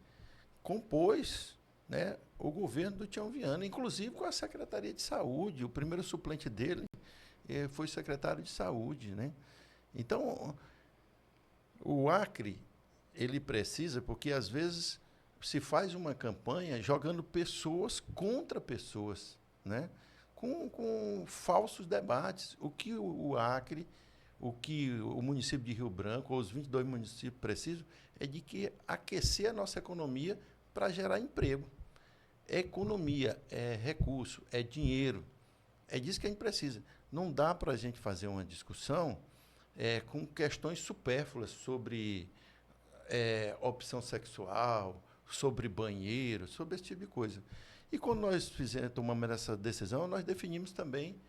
compôs, né, o governo do Tião Viana, inclusive com a Secretaria de Saúde. O primeiro suplente dele foi secretário de Saúde, né? Então, o Acre, ele precisa, porque às vezes se faz uma campanha jogando pessoas contra pessoas, né? Com falsos debates. O que o Acre, o que o município de Rio Branco, ou os 22 municípios precisam, é de que aquecer a nossa economia para gerar emprego. Economia é recurso, é dinheiro. É disso que a gente precisa. Não dá para a gente fazer uma discussão com questões supérfluas sobre opção sexual, sobre banheiro, sobre esse tipo de coisa. E quando nós tomamos essa decisão, nós definimos também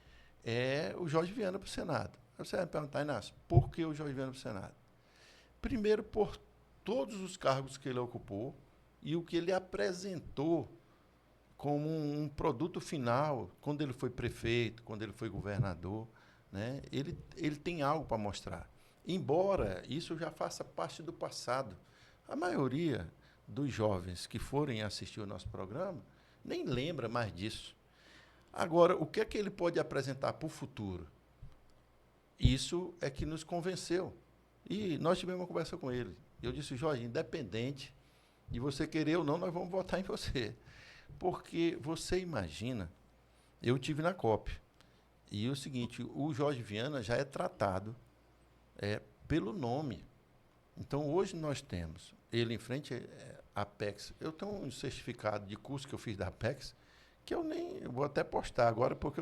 o Jorge Viana para o Senado. Você vai me perguntar: Inácio, por que o Jorge Viana para o Senado? Primeiro, por todos os cargos que ele ocupou e o que ele apresentou como um produto final, quando ele foi prefeito, quando ele foi governador, né? Ele tem algo para mostrar. embora isso já faça parte do passado. A maioria dos jovens que forem assistir o nosso programa nem lembra mais disso. Agora, o que é que ele pode apresentar para o futuro? Isso é que nos convenceu. E nós tivemos uma conversa com ele. Eu disse, Jorge, independente de você querer ou não, nós vamos votar em você. Porque você imagina, eu tive na COP, e o seguinte, o Jorge Viana já é tratado pelo nome. Então, hoje nós temos ele em frente à Apex. Eu tenho um certificado de curso que eu fiz da Apex, que eu vou até postar agora, porque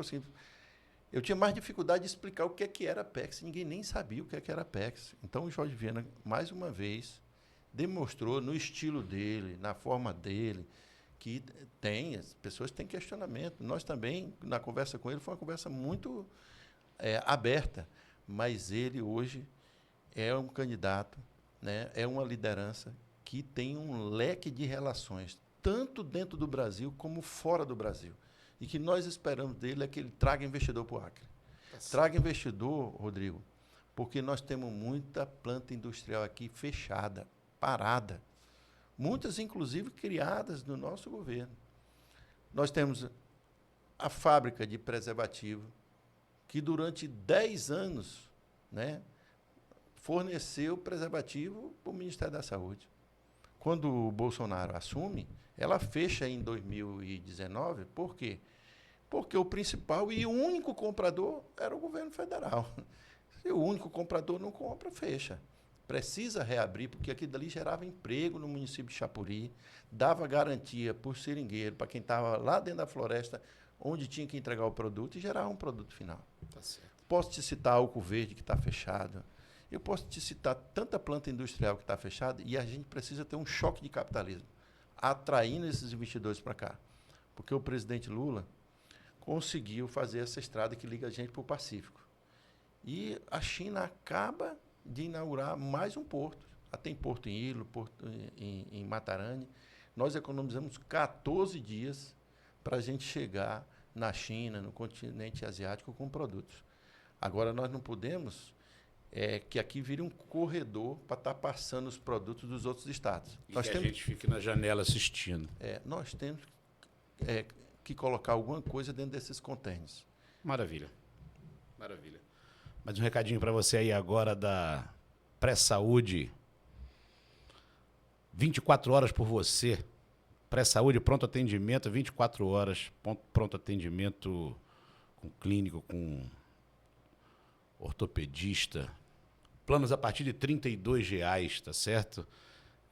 eu tinha mais dificuldade de explicar o que é que era Apex. Ninguém nem sabia o que é que era Apex. Então, o Jorge Viana, mais uma vez, demonstrou no estilo dele, na forma dele, que as pessoas têm questionamento. Nós também, na conversa com ele, foi uma conversa muito aberta, mas ele hoje é um candidato, né, é uma liderança que tem um leque de relações, tanto dentro do Brasil como fora do Brasil. E que nós esperamos dele é que ele traga investidor para o Acre. Traga investidor, Rodrigo, porque nós temos muita planta industrial aqui fechada, parada. Muitas, inclusive, criadas no nosso governo. Nós temos a fábrica de preservativo, que durante 10 anos, né, forneceu preservativo para o Ministério da Saúde. Quando o Bolsonaro assume, ela fecha em 2019. Por quê? Porque o principal e o único comprador era o governo federal. Se o único comprador não compra, fecha. Precisa reabrir, porque aquilo dali gerava emprego no município de Chapuri, dava garantia por seringueiro para quem estava lá dentro da floresta, onde tinha que entregar o produto, e gerava um produto final. Tá certo. Posso te citar Álcool Verde, que está fechado. Eu posso te citar tanta planta industrial que está fechada, e a gente precisa ter um choque de capitalismo, atraindo esses investidores para cá. Porque o presidente Lula conseguiu fazer essa estrada que liga a gente para o Pacífico. E a China acaba de inaugurar mais um porto. Tem porto em Ilo, porto em Matarane. Nós economizamos 14 dias para a gente chegar na China, no continente asiático, com produtos. Agora, nós não podemos que aqui vire um corredor para estar passando os produtos dos outros estados. E nós que a gente fique na janela assistindo. Nós temos que colocar alguma coisa dentro desses contêineres. Maravilha. Maravilha. Mais um recadinho para você aí agora da Pré-Saúde. 24 horas por você. Pré-Saúde, pronto atendimento, 24 horas. Pronto atendimento com clínico, com ortopedista. Planos a partir de R$32, tá certo?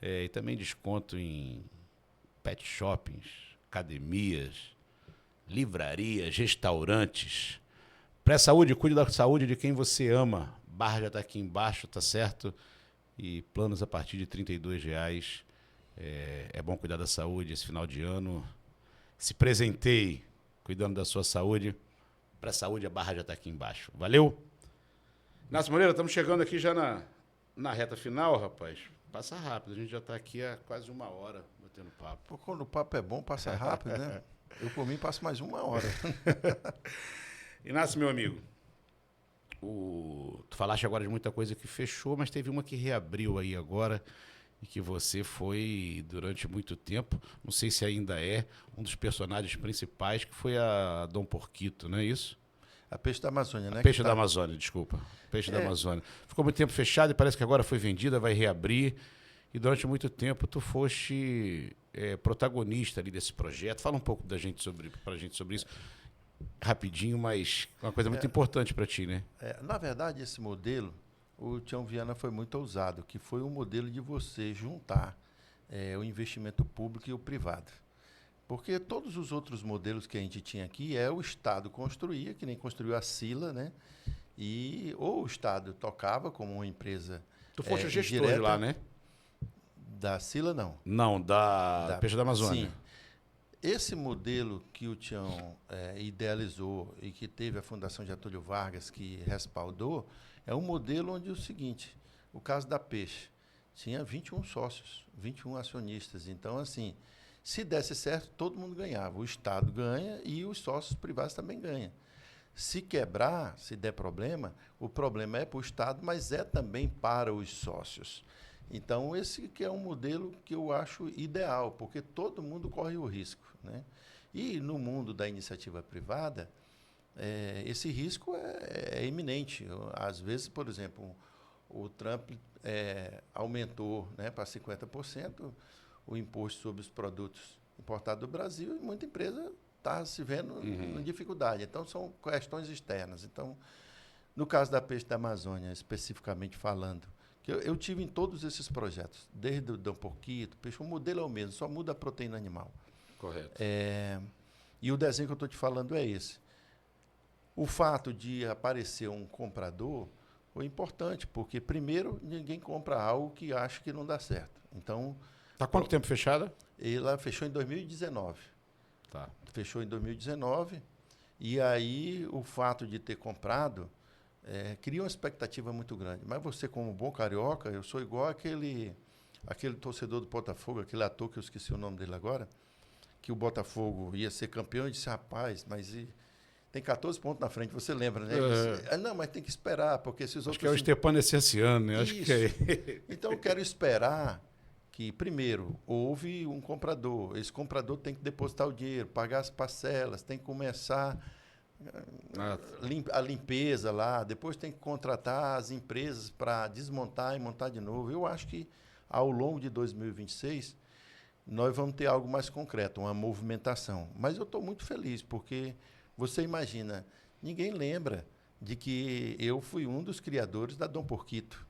E também desconto em pet shoppings, academias, livrarias, restaurantes. Pré-Saúde, cuide da saúde de quem você ama. Barra já está aqui embaixo, tá certo? E planos a partir de R$32. É bom cuidar da saúde esse final de ano. Se presenteie cuidando da sua saúde. Pré-Saúde, a barra já está aqui embaixo. Valeu? Inácio Moreira, estamos chegando aqui já na reta final, rapaz. Passa rápido, a gente já está aqui há quase 1 hora batendo papo. Pô, quando o papo é bom, passa rápido, né? Eu, por mim, passo mais 1 hora. Inácio, meu amigo, tu falaste agora de muita coisa que fechou, mas teve uma que reabriu aí agora e que você foi durante muito tempo, não sei se ainda é, um dos personagens principais, que foi a Dom Porquito, não é isso? A Peixe da Amazônia, né? Peixe da Amazônia, desculpa. Peixe da Amazônia. Ficou muito tempo fechado e parece que agora foi vendida, vai reabrir. E durante muito tempo tu foste protagonista ali desse projeto. Fala um pouco pra gente sobre isso. Rapidinho, mas uma coisa muito importante para ti, né? Na verdade, esse modelo, o Tião Viana foi muito ousado, que foi um modelo de você juntar o investimento público e o privado. Porque todos os outros modelos que a gente tinha aqui o Estado construía, que nem construiu a Sila, né? Ou o Estado tocava como uma empresa. Tu foste o gestor de lá, né? Da Sila, não. Não, da Peixe da Amazônia. Sim. Esse modelo que o Tião idealizou e que teve a Fundação Getúlio Vargas que respaldou, é um modelo onde o seguinte, o caso da Peixe, tinha 21 sócios, 21 acionistas. Então, assim, se desse certo, todo mundo ganhava. O Estado ganha e os sócios privados também ganham. Se quebrar, se der problema, o problema é para o Estado, mas é também para os sócios. Então, esse que é um modelo que eu acho ideal, porque todo mundo corre o risco, né? E no mundo da iniciativa privada, esse risco é iminente. Às vezes, por exemplo, o Trump aumentou, né, para 50% o imposto sobre os produtos importados do Brasil e muita empresa está se vendo em dificuldade. Então, são questões externas. Então, no caso da peixe da Amazônia, especificamente falando, que eu tive em todos esses projetos, desde o Dom Porquito, peixe, o modelo é o mesmo, só muda a proteína animal. Correto. E o desenho que eu estou te falando é esse. O fato de aparecer um comprador foi importante, porque, primeiro, ninguém compra algo que acha que não dá certo. Então, Tá quanto tempo fechada? ela fechou em 2019. Tá. Fechou em 2019. E aí, o fato de ter comprado cria uma expectativa muito grande. Mas você, como bom carioca, eu sou igual aquele torcedor do Botafogo, aquele ator que eu esqueci o nome dele agora, que o Botafogo ia ser campeão e disse, rapaz, mas tem 14 pontos na frente, você lembra, né? Não, mas tem que esperar, porque esses outros... Acho que é o Stepan Essenciano, né? Acho que é. Então, eu quero esperar que, primeiro, houve um comprador. Esse comprador tem que depositar o dinheiro, pagar as parcelas, tem que começar a limpeza lá, depois tem que contratar as empresas para desmontar e montar de novo. Eu acho que, ao longo de 2026, nós vamos ter algo mais concreto, uma movimentação. Mas eu estou muito feliz, porque você imagina, ninguém lembra de que eu fui um dos criadores da Dom Porquito,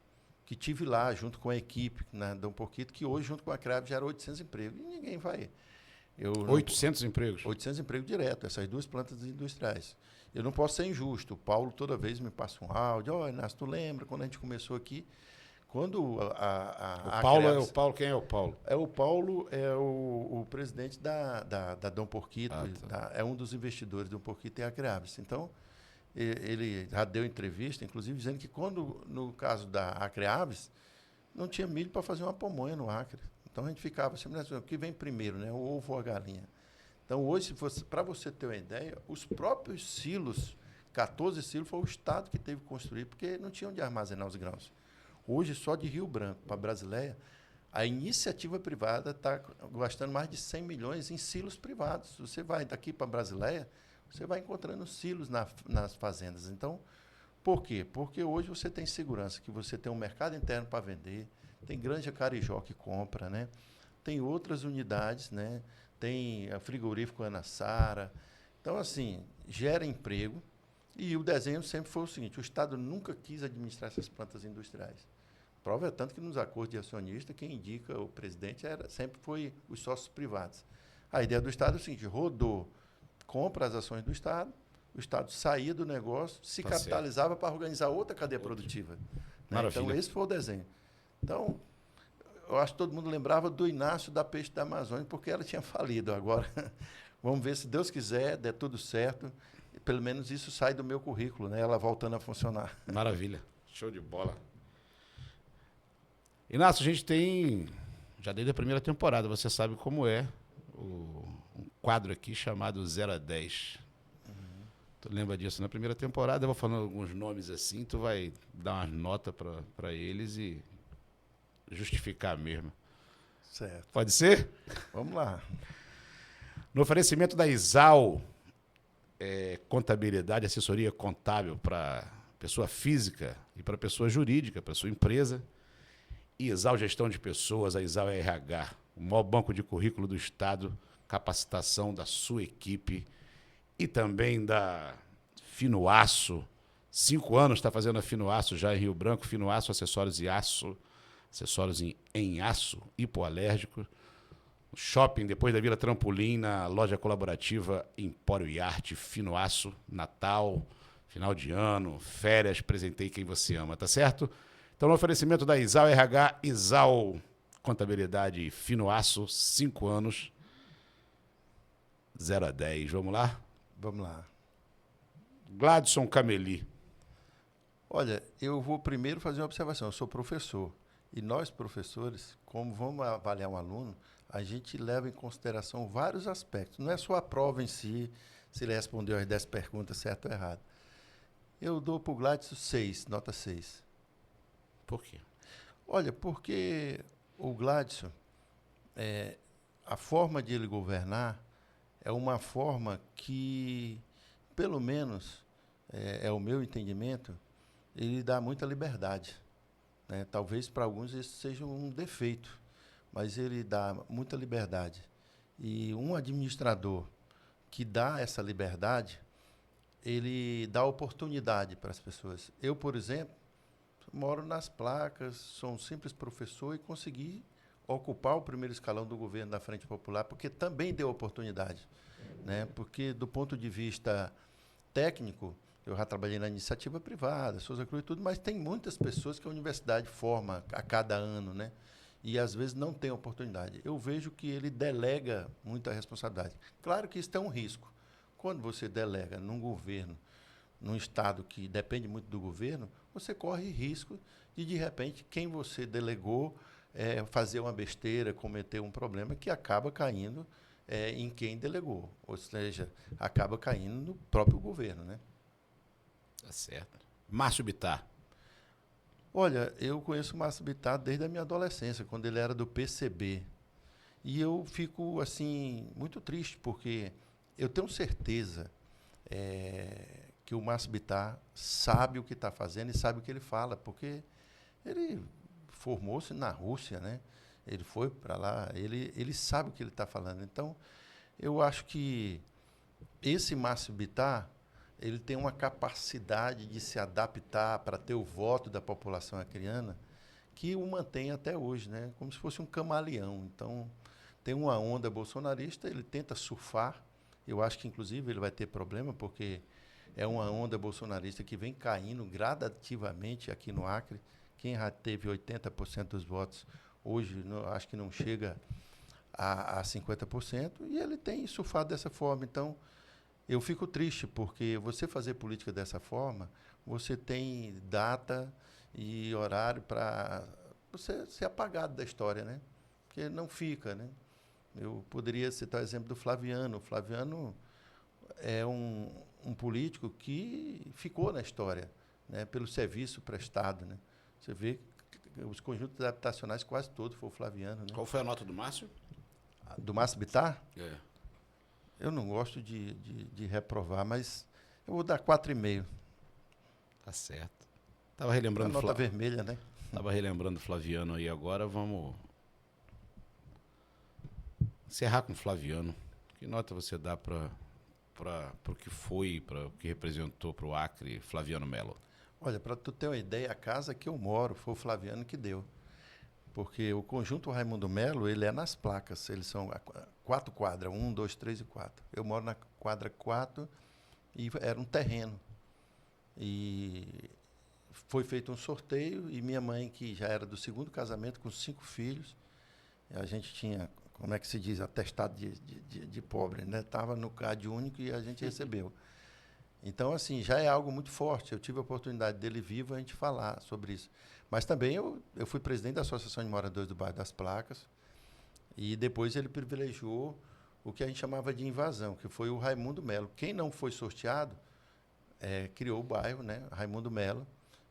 que tive lá junto com a equipe na Dom Porquito, que hoje, junto com a CRAB, gera 800 empregos. E ninguém vai. 800 empregos? 800 empregos direto, essas duas plantas industriais. Eu não posso ser injusto. O Paulo toda vez me passa um áudio. Olha, Inácio, tu lembra quando a gente começou aqui? Quando o Paulo é o Paulo? Quem é o Paulo? O Paulo é o presidente da Dom Porquito, tá. é um dos investidores do Dom Porquito e a Acreaves. Então, ele já deu entrevista, inclusive, dizendo que quando, no caso da Acreaves, não tinha milho para fazer uma pamonha no Acre. Então, a gente ficava sempre assim, o que vem primeiro, né? O ovo ou a galinha? Então, hoje, para você ter uma ideia, os próprios silos, 14 silos, foi o Estado que teve que construir, porque não tinha onde armazenar os grãos. Hoje, só de Rio Branco para Brasileia, a iniciativa privada está gastando mais de 100 milhões em silos privados. Você vai daqui para Brasileia, você vai encontrando silos nas fazendas. Então, por quê? Porque hoje você tem segurança, que você tem um mercado interno para vender, tem Granja Carijó que compra, né? Tem outras unidades, né? Tem a frigorífico Ana Sara. Então, assim, gera emprego. E o desenho sempre foi o seguinte, o Estado nunca quis administrar essas plantas industriais. Prova é tanto que nos acordos de acionista, quem indica o presidente sempre foi os sócios privados. A ideia do Estado é o seguinte, rodou, compra as ações do Estado, o Estado saía do negócio, se capitalizava para organizar outra cadeia produtiva. Né? Então, esse foi o desenho. Então, eu acho que todo mundo lembrava do Inácio da Peixe da Amazônia, porque ela tinha falido. Agora, vamos ver, se Deus quiser, der tudo certo, pelo menos isso sai do meu currículo, né? Ela voltando a funcionar. Maravilha. Show de bola. Inácio, a gente tem, já desde a primeira temporada, você sabe como é, um quadro aqui chamado 0 a 10. Tu lembra disso? Na primeira temporada eu vou falando alguns nomes assim, tu vai dar umas notas para eles e justificar mesmo. Certo. Pode ser? Vamos lá. No oferecimento da Isal, contabilidade, assessoria contábil para pessoa física e para pessoa jurídica, para sua empresa. Isal Gestão de Pessoas, a Isal RH, o maior banco de currículo do Estado, capacitação da sua equipe e também da Finoaço. 5 anos está fazendo a Finoaço já em Rio Branco, Finoaço, acessórios e aço, acessórios em aço, hipoalérgico. Shopping, depois da Vila Trampolim, na loja colaborativa Empório e Arte, Finoaço, Natal, final de ano, férias, presentei quem você ama, tá certo? Então, no oferecimento da Isal RH, Isal Contabilidade e Finoaço, 5 anos, 0 a 10. Vamos lá? Vamos lá. Gladson Cameli. Olha, eu vou primeiro fazer uma observação. Eu sou professor. E nós, professores, como vamos avaliar um aluno, a gente leva em consideração vários aspectos. Não é só a prova em si, se ele respondeu as 10 perguntas certo ou errado. Eu dou para o Gladson 6, nota 6. Por quê? Olha, porque o Gladson, a forma de ele governar é uma forma que, pelo menos, é o meu entendimento, ele dá muita liberdade, né? Talvez para alguns isso seja um defeito, mas ele dá muita liberdade. E um administrador que dá essa liberdade, ele dá oportunidade para as pessoas. Eu, por exemplo, moro nas Placas, sou um simples professor e consegui ocupar o primeiro escalão do governo da Frente Popular, porque também deu oportunidade, né? Porque, do ponto de vista técnico, eu já trabalhei na iniciativa privada, Souza Cruz e tudo, mas tem muitas pessoas que a universidade forma a cada ano, né? E, às vezes, não tem oportunidade. Eu vejo que ele delega muita responsabilidade. Claro que isso é um risco. Quando você delega num governo, num estado que depende muito do governo, você corre risco de repente, quem você delegou fazer uma besteira, cometer um problema que acaba caindo em quem delegou. Ou seja, acaba caindo no próprio governo, né? Tá certo. Márcio Bittar. Olha, eu conheço o Márcio Bittar desde a minha adolescência, quando ele era do PCB. E eu fico, assim, muito triste, porque eu tenho certeza que o Márcio Bittar sabe o que está fazendo e sabe o que ele fala, porque ele formou-se na Rússia, né? Ele foi para lá, ele sabe o que ele está falando. Então, eu acho que esse Márcio Bittar, ele tem uma capacidade de se adaptar para ter o voto da população acreana que o mantém até hoje, né? Como se fosse um camaleão. Então, tem uma onda bolsonarista, ele tenta surfar. Eu acho que, inclusive, ele vai ter problema, porque é uma onda bolsonarista que vem caindo gradativamente aqui no Acre. Quem já teve 80% dos votos, hoje acho que não chega a 50%, e ele tem surfado dessa forma. Então, eu fico triste, porque você fazer política dessa forma, você tem data e horário para você ser apagado da história, né? Porque não fica, né? Eu poderia citar o exemplo do Flaviano. O Flaviano é um político que ficou na história, né? Pelo serviço prestado, né? Você vê que os conjuntos habitacionais quase todos foi o Flaviano, né? Qual foi a nota do Márcio? Do Márcio Bittar? É. Eu não gosto de reprovar, mas eu vou dar 4,5. Tá certo. Tava relembrando A nota vermelha, né? Tava relembrando o Flaviano aí agora, vamos encerrar com o Flaviano. Que nota você dá para o que foi, para o que representou para o Acre, Flaviano Melo? Olha, para tu ter uma ideia, a casa que eu moro foi o Flaviano que deu. Porque o conjunto Raimundo Melo, ele é nas placas. Eles são 4 quadras, 1, 2, 3 e 4. Eu moro na quadra 4 e era um terreno. E foi feito um sorteio e minha mãe, que já era do segundo casamento, com 5 filhos, a gente tinha, como é que se diz, atestado de pobre, né? Estava no CAD único e a gente recebeu. Então, assim, já é algo muito forte. Eu tive a oportunidade dele vivo a gente falar sobre isso. Mas também eu fui presidente da Associação de Moradores do Bairro das Placas e depois ele privilegiou o que a gente chamava de invasão, que foi o Raimundo Melo. Quem não foi sorteado criou o bairro, né? Raimundo Melo,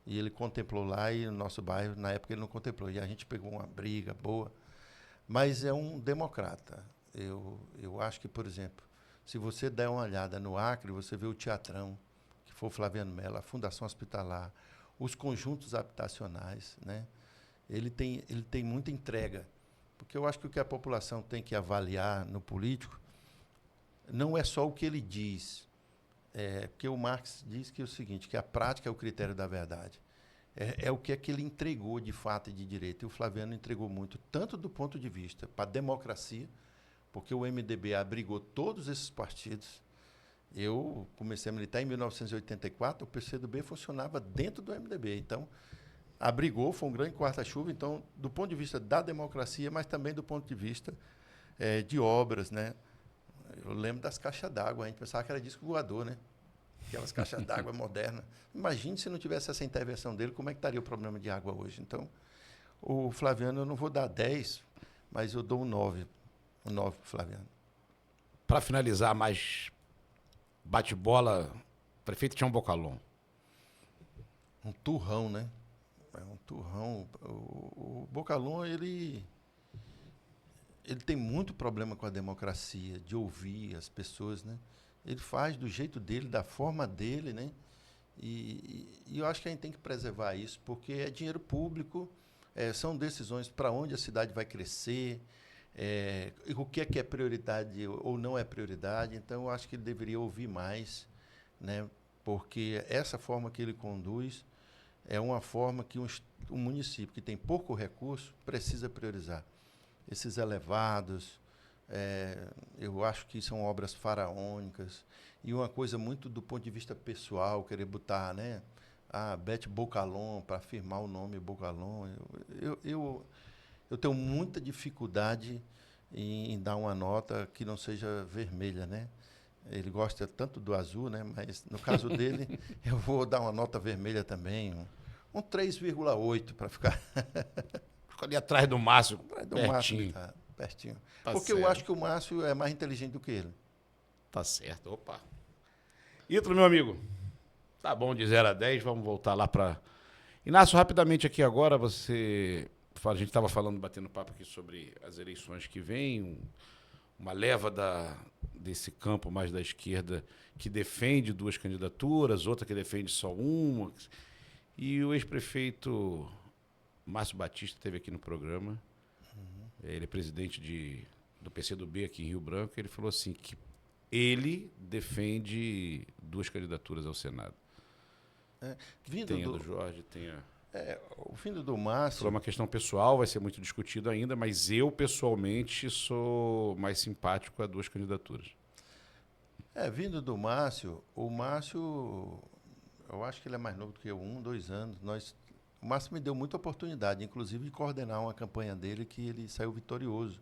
e ele contemplou lá e o nosso bairro, na época, ele não contemplou. E a gente pegou uma briga boa, mas é um democrata. Eu acho que, por exemplo, se você der uma olhada no Acre, você vê o Teatrão, que foi o Flaviano Melo, a Fundação Hospitalar, os conjuntos habitacionais, né? Ele tem muita entrega. Porque eu acho que o que a população tem que avaliar no político não é só o que ele diz. Porque o Marx diz que é o seguinte, que a prática é o critério da verdade. É o que é que ele entregou de fato e de direito. E o Flaviano entregou muito, tanto do ponto de vista para a democracia, porque o MDB abrigou todos esses partidos. Eu comecei a militar em 1984, o PCdoB funcionava dentro do MDB. Então, abrigou, foi um grande quarta-chuva. Então, do ponto de vista da democracia, mas também do ponto de vista de obras, né? Eu lembro das caixas d'água, a gente pensava que era disco voador, né? Aquelas caixas d'água modernas. Imagine se não tivesse essa intervenção dele, como é que estaria o problema de água hoje. Então, o Flaviano, eu não vou dar 10, mas eu dou um 9. Um 9 para o Flaviano. Para finalizar, mais bate-bola, prefeito Tião Bocalon. um turrão, né? É um turrão. O Bocalon, ele tem muito problema com a democracia, de ouvir as pessoas, né? Ele faz do jeito dele, da forma dele, né? E eu acho que a gente tem que preservar isso, porque é dinheiro público, são decisões para onde a cidade vai crescer, o que é prioridade ou não é prioridade. Então, eu acho que ele deveria ouvir mais, né? Porque essa forma que ele conduz é uma forma que um município que tem pouco recurso precisa priorizar. Esses elevados, eu acho que são obras faraônicas, e uma coisa muito do ponto de vista pessoal, querer botar, né? Bete Bocalon, para afirmar o nome Bocalon. Eu tenho muita dificuldade em dar uma nota que não seja vermelha, né? Ele gosta tanto do azul, né? Mas no caso dele, eu vou dar uma nota vermelha também, um 3,8 para ficar Ficou ali atrás do Márcio, do Márcio, pertinho. tá pertinho. Tá Porque certo. eu acho que o Márcio é mais inteligente do que ele. Tá certo, opa. Ítalo, meu amigo, tá bom de 0 a 10, vamos voltar lá para... Inácio, rapidamente aqui agora, a gente estava falando, batendo papo aqui sobre as eleições que vêm, uma leva desse campo mais da esquerda que defende 2 candidaturas, outra que defende só uma. E o ex-prefeito Márcio Batista esteve aqui no programa. Ele é presidente do PCdoB aqui em Rio Branco. Ele falou assim que ele defende 2 candidaturas ao Senado. Tem a do Jorge, tem a... O vindo do Márcio... Falou uma questão pessoal, vai ser muito discutido ainda, mas eu, pessoalmente, sou mais simpático a 2 candidaturas. Vindo do Márcio, o Márcio, eu acho que ele é mais novo do que eu, 2 anos. O Márcio me deu muita oportunidade, inclusive, de coordenar uma campanha dele que ele saiu vitorioso.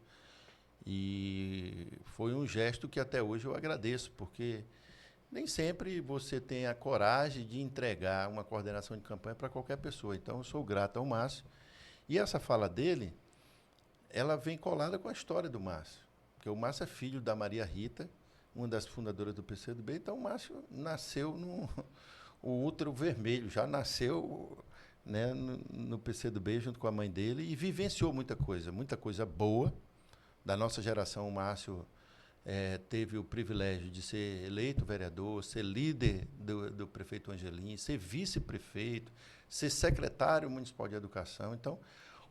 E foi um gesto que até hoje eu agradeço, porque nem sempre você tem a coragem de entregar uma coordenação de campanha para qualquer pessoa. Então, eu sou grato ao Márcio. E essa fala dele, ela vem colada com a história do Márcio. Porque o Márcio é filho da Maria Rita, uma das fundadoras do PCdoB. Então, o Márcio nasceu o útero vermelho, já nasceu, né, no PCdoB junto com a mãe dele e vivenciou muita coisa boa. Da nossa geração, o Márcio teve o privilégio de ser eleito vereador, ser líder do prefeito Angelim, ser vice-prefeito, ser secretário municipal de educação. Então,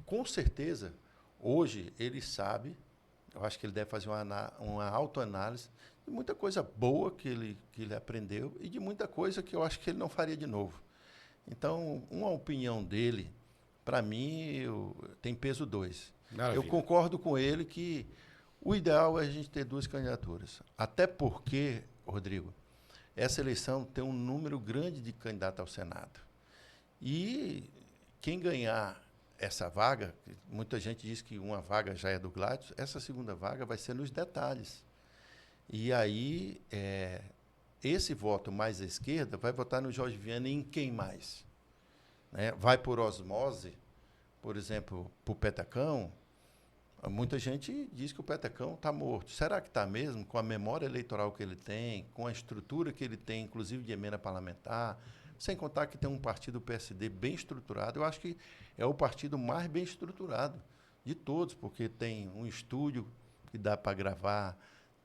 com certeza, hoje ele sabe, eu acho que ele deve fazer uma autoanálise de muita coisa boa que ele aprendeu e de muita coisa que eu acho que ele não faria de novo. Então, uma opinião dele, para mim, tem peso 2. Maravilha. Eu concordo com ele que o ideal é a gente ter 2 candidaturas. Até porque, Rodrigo, essa eleição tem um número grande de candidatos ao Senado. E quem ganhar essa vaga, muita gente diz que uma vaga já é do Gladys, essa segunda vaga vai ser nos detalhes. E aí, esse voto mais à esquerda vai votar no Jorge Viana em quem mais? Né? Vai por osmose, por exemplo, para o Petacão. Muita gente diz que o Petacão está morto. Será que está mesmo? Com a memória eleitoral que ele tem, com a estrutura que ele tem, inclusive de emenda parlamentar, sem contar que tem um partido PSD bem estruturado. Eu acho que é o partido mais bem estruturado de todos, porque tem um estúdio que dá para gravar,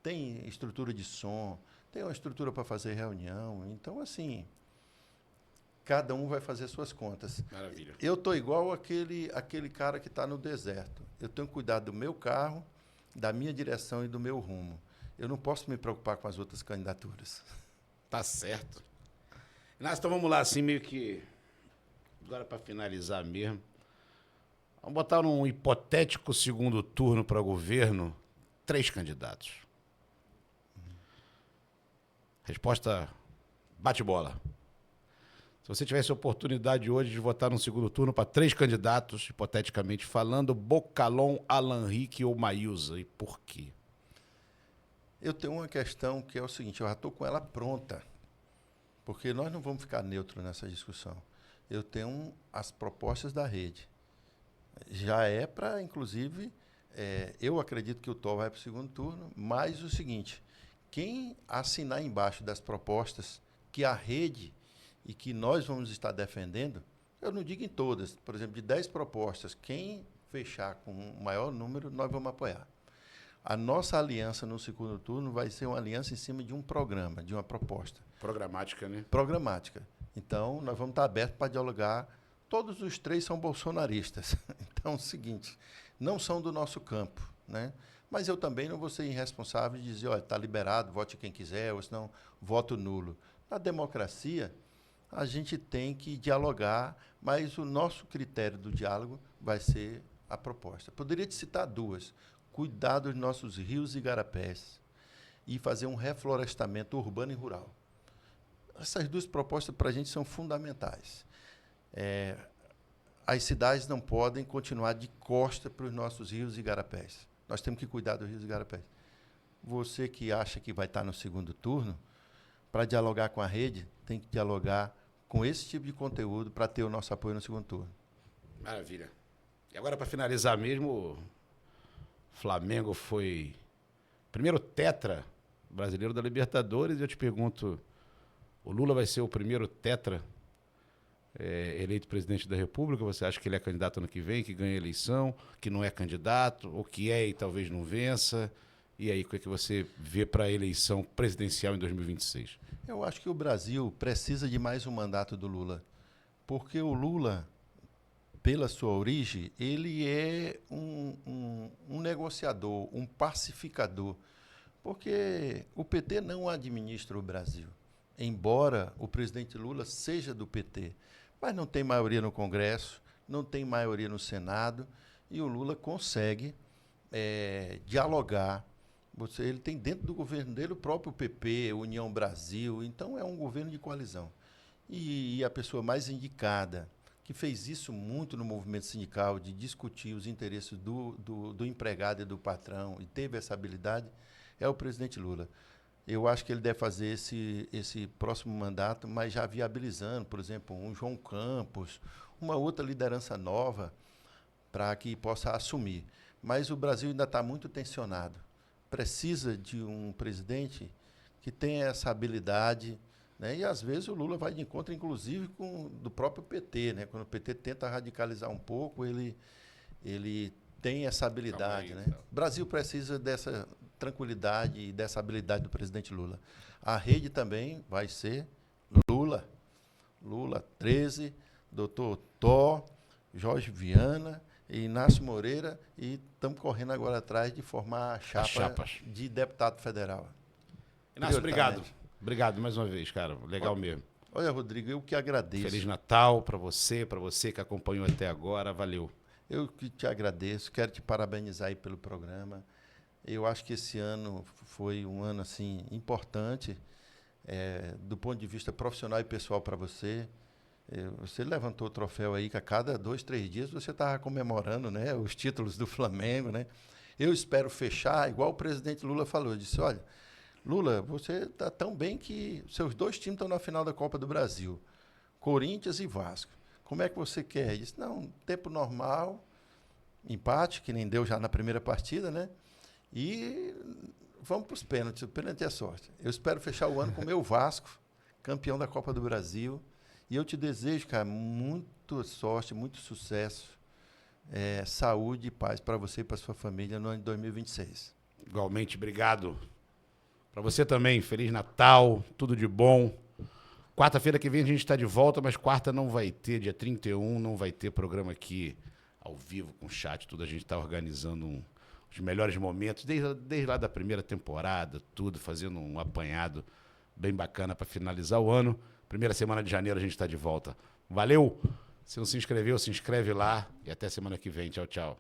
tem estrutura de som, tem uma estrutura para fazer reunião. Então, assim, cada um vai fazer suas contas. Maravilha. Eu estou igual aquele cara que está no deserto. Eu tenho que cuidar do meu carro, da minha direção e do meu rumo. Eu não posso me preocupar com as outras candidaturas. Tá certo. Inácio, então vamos lá, assim, meio que... Agora, para finalizar mesmo, vamos botar num hipotético segundo turno para governo 3 candidatos. Resposta bate-bola. Se você tivesse a oportunidade hoje de votar num segundo turno para 3 candidatos, hipoteticamente falando, Bocalon, Alan Rick ou Maílza, e por quê? Eu tenho uma questão que é o seguinte, eu já estou com ela pronta, porque nós não vamos ficar neutros nessa discussão. Eu tenho as propostas da rede. Já é para, inclusive, eu acredito que o Thor vai para o segundo turno, mas o seguinte, quem assinar embaixo das propostas que a rede e que nós vamos estar defendendo, eu não digo em todas, por exemplo, de 10 propostas, quem fechar com o maior número, nós vamos apoiar. A nossa aliança no segundo turno vai ser uma aliança em cima de um programa, de uma proposta. Programática, né? Programática. Então, nós vamos estar abertos para dialogar. Todos os três são bolsonaristas. Então, é o seguinte, não são do nosso campo, né? Mas eu também não vou ser irresponsável de dizer, olha, está liberado, vote quem quiser, ou senão voto nulo. Na democracia, a gente tem que dialogar, mas o nosso critério do diálogo vai ser a proposta. Poderia te citar duas. Cuidar dos nossos rios e igarapés e fazer um reflorestamento urbano e rural. Essas duas propostas, para a gente, são fundamentais. As cidades não podem continuar de costa para os nossos rios e igarapés. Nós temos que cuidar dos rios e igarapés. Você que acha que vai estar no segundo turno, para dialogar com a rede, tem que dialogar com esse tipo de conteúdo para ter o nosso apoio no segundo turno. Maravilha. E agora, para finalizar mesmo, Flamengo foi primeiro tetra brasileiro da Libertadores, e eu te pergunto, o Lula vai ser o primeiro tetra eleito presidente da República? Você acha que ele é candidato ano que vem, que ganha a eleição, que não é candidato, ou que é e talvez não vença? E aí, o que é que você vê para a eleição presidencial em 2026? Eu acho que o Brasil precisa de mais um mandato do Lula, porque o Lula, pela sua origem, ele é um negociador, um pacificador, porque o PT não administra o Brasil, embora o presidente Lula seja do PT, mas não tem maioria no Congresso, não tem maioria no Senado, e o Lula consegue dialogar. Ele tem dentro do governo dele o próprio PP, União Brasil, então é um governo de coalizão. E a pessoa mais indicada, que fez isso muito no movimento sindical, de discutir os interesses do empregado e do patrão, e teve essa habilidade, é o presidente Lula. Eu acho que ele deve fazer esse próximo mandato, mas já viabilizando, por exemplo, um João Campos, uma outra liderança nova, para que possa assumir. Mas o Brasil ainda está muito tensionado. Precisa de um presidente que tenha essa habilidade, né? E, às vezes, o Lula vai de encontro, inclusive, do próprio PT. Né? Quando o PT tenta radicalizar um pouco, ele tem essa habilidade. Né? O Brasil precisa dessa tranquilidade e dessa habilidade do presidente Lula. A rede também vai ser Lula. Lula 13, doutor Tó, Jorge Viana e Inácio Moreira, e estamos correndo agora atrás de formar a chapa de deputado federal. Inácio, obrigado. Obrigado mais uma vez, cara. Legal mesmo. Olha, Rodrigo, eu que agradeço. Feliz Natal para você que acompanhou até agora. Valeu. Eu que te agradeço, quero te parabenizar aí pelo programa. Eu acho que esse ano foi um ano assim importante, do ponto de vista profissional e pessoal para você. Você levantou o troféu aí que a cada 2, 3 dias você estava comemorando, né, os títulos do Flamengo, né? Eu espero fechar, igual o presidente Lula falou. Eu disse, olha, Lula, você está tão bem que seus 2 times estão na final da Copa do Brasil, Corinthians e Vasco. Como é que você quer? Ele disse, não, tempo normal, empate, que nem deu já na primeira partida, né? E vamos para os pênaltis. O pênalti é sorte. Eu espero fechar o ano com o meu Vasco, campeão da Copa do Brasil. E eu te desejo, cara, muita sorte, muito sucesso, saúde e paz para você e para sua família no ano de 2026. Igualmente, obrigado. Para você também, Feliz Natal, tudo de bom. Quarta-feira que vem a gente está de volta, mas quarta não vai ter, dia 31, não vai ter programa aqui ao vivo, com chat, tudo. A gente está organizando os melhores momentos, desde lá da primeira temporada, tudo, fazendo um apanhado bem bacana para finalizar o ano. Primeira semana de janeiro a gente está de volta. Valeu! Se não se inscreveu, se inscreve lá e até semana que vem. Tchau, tchau.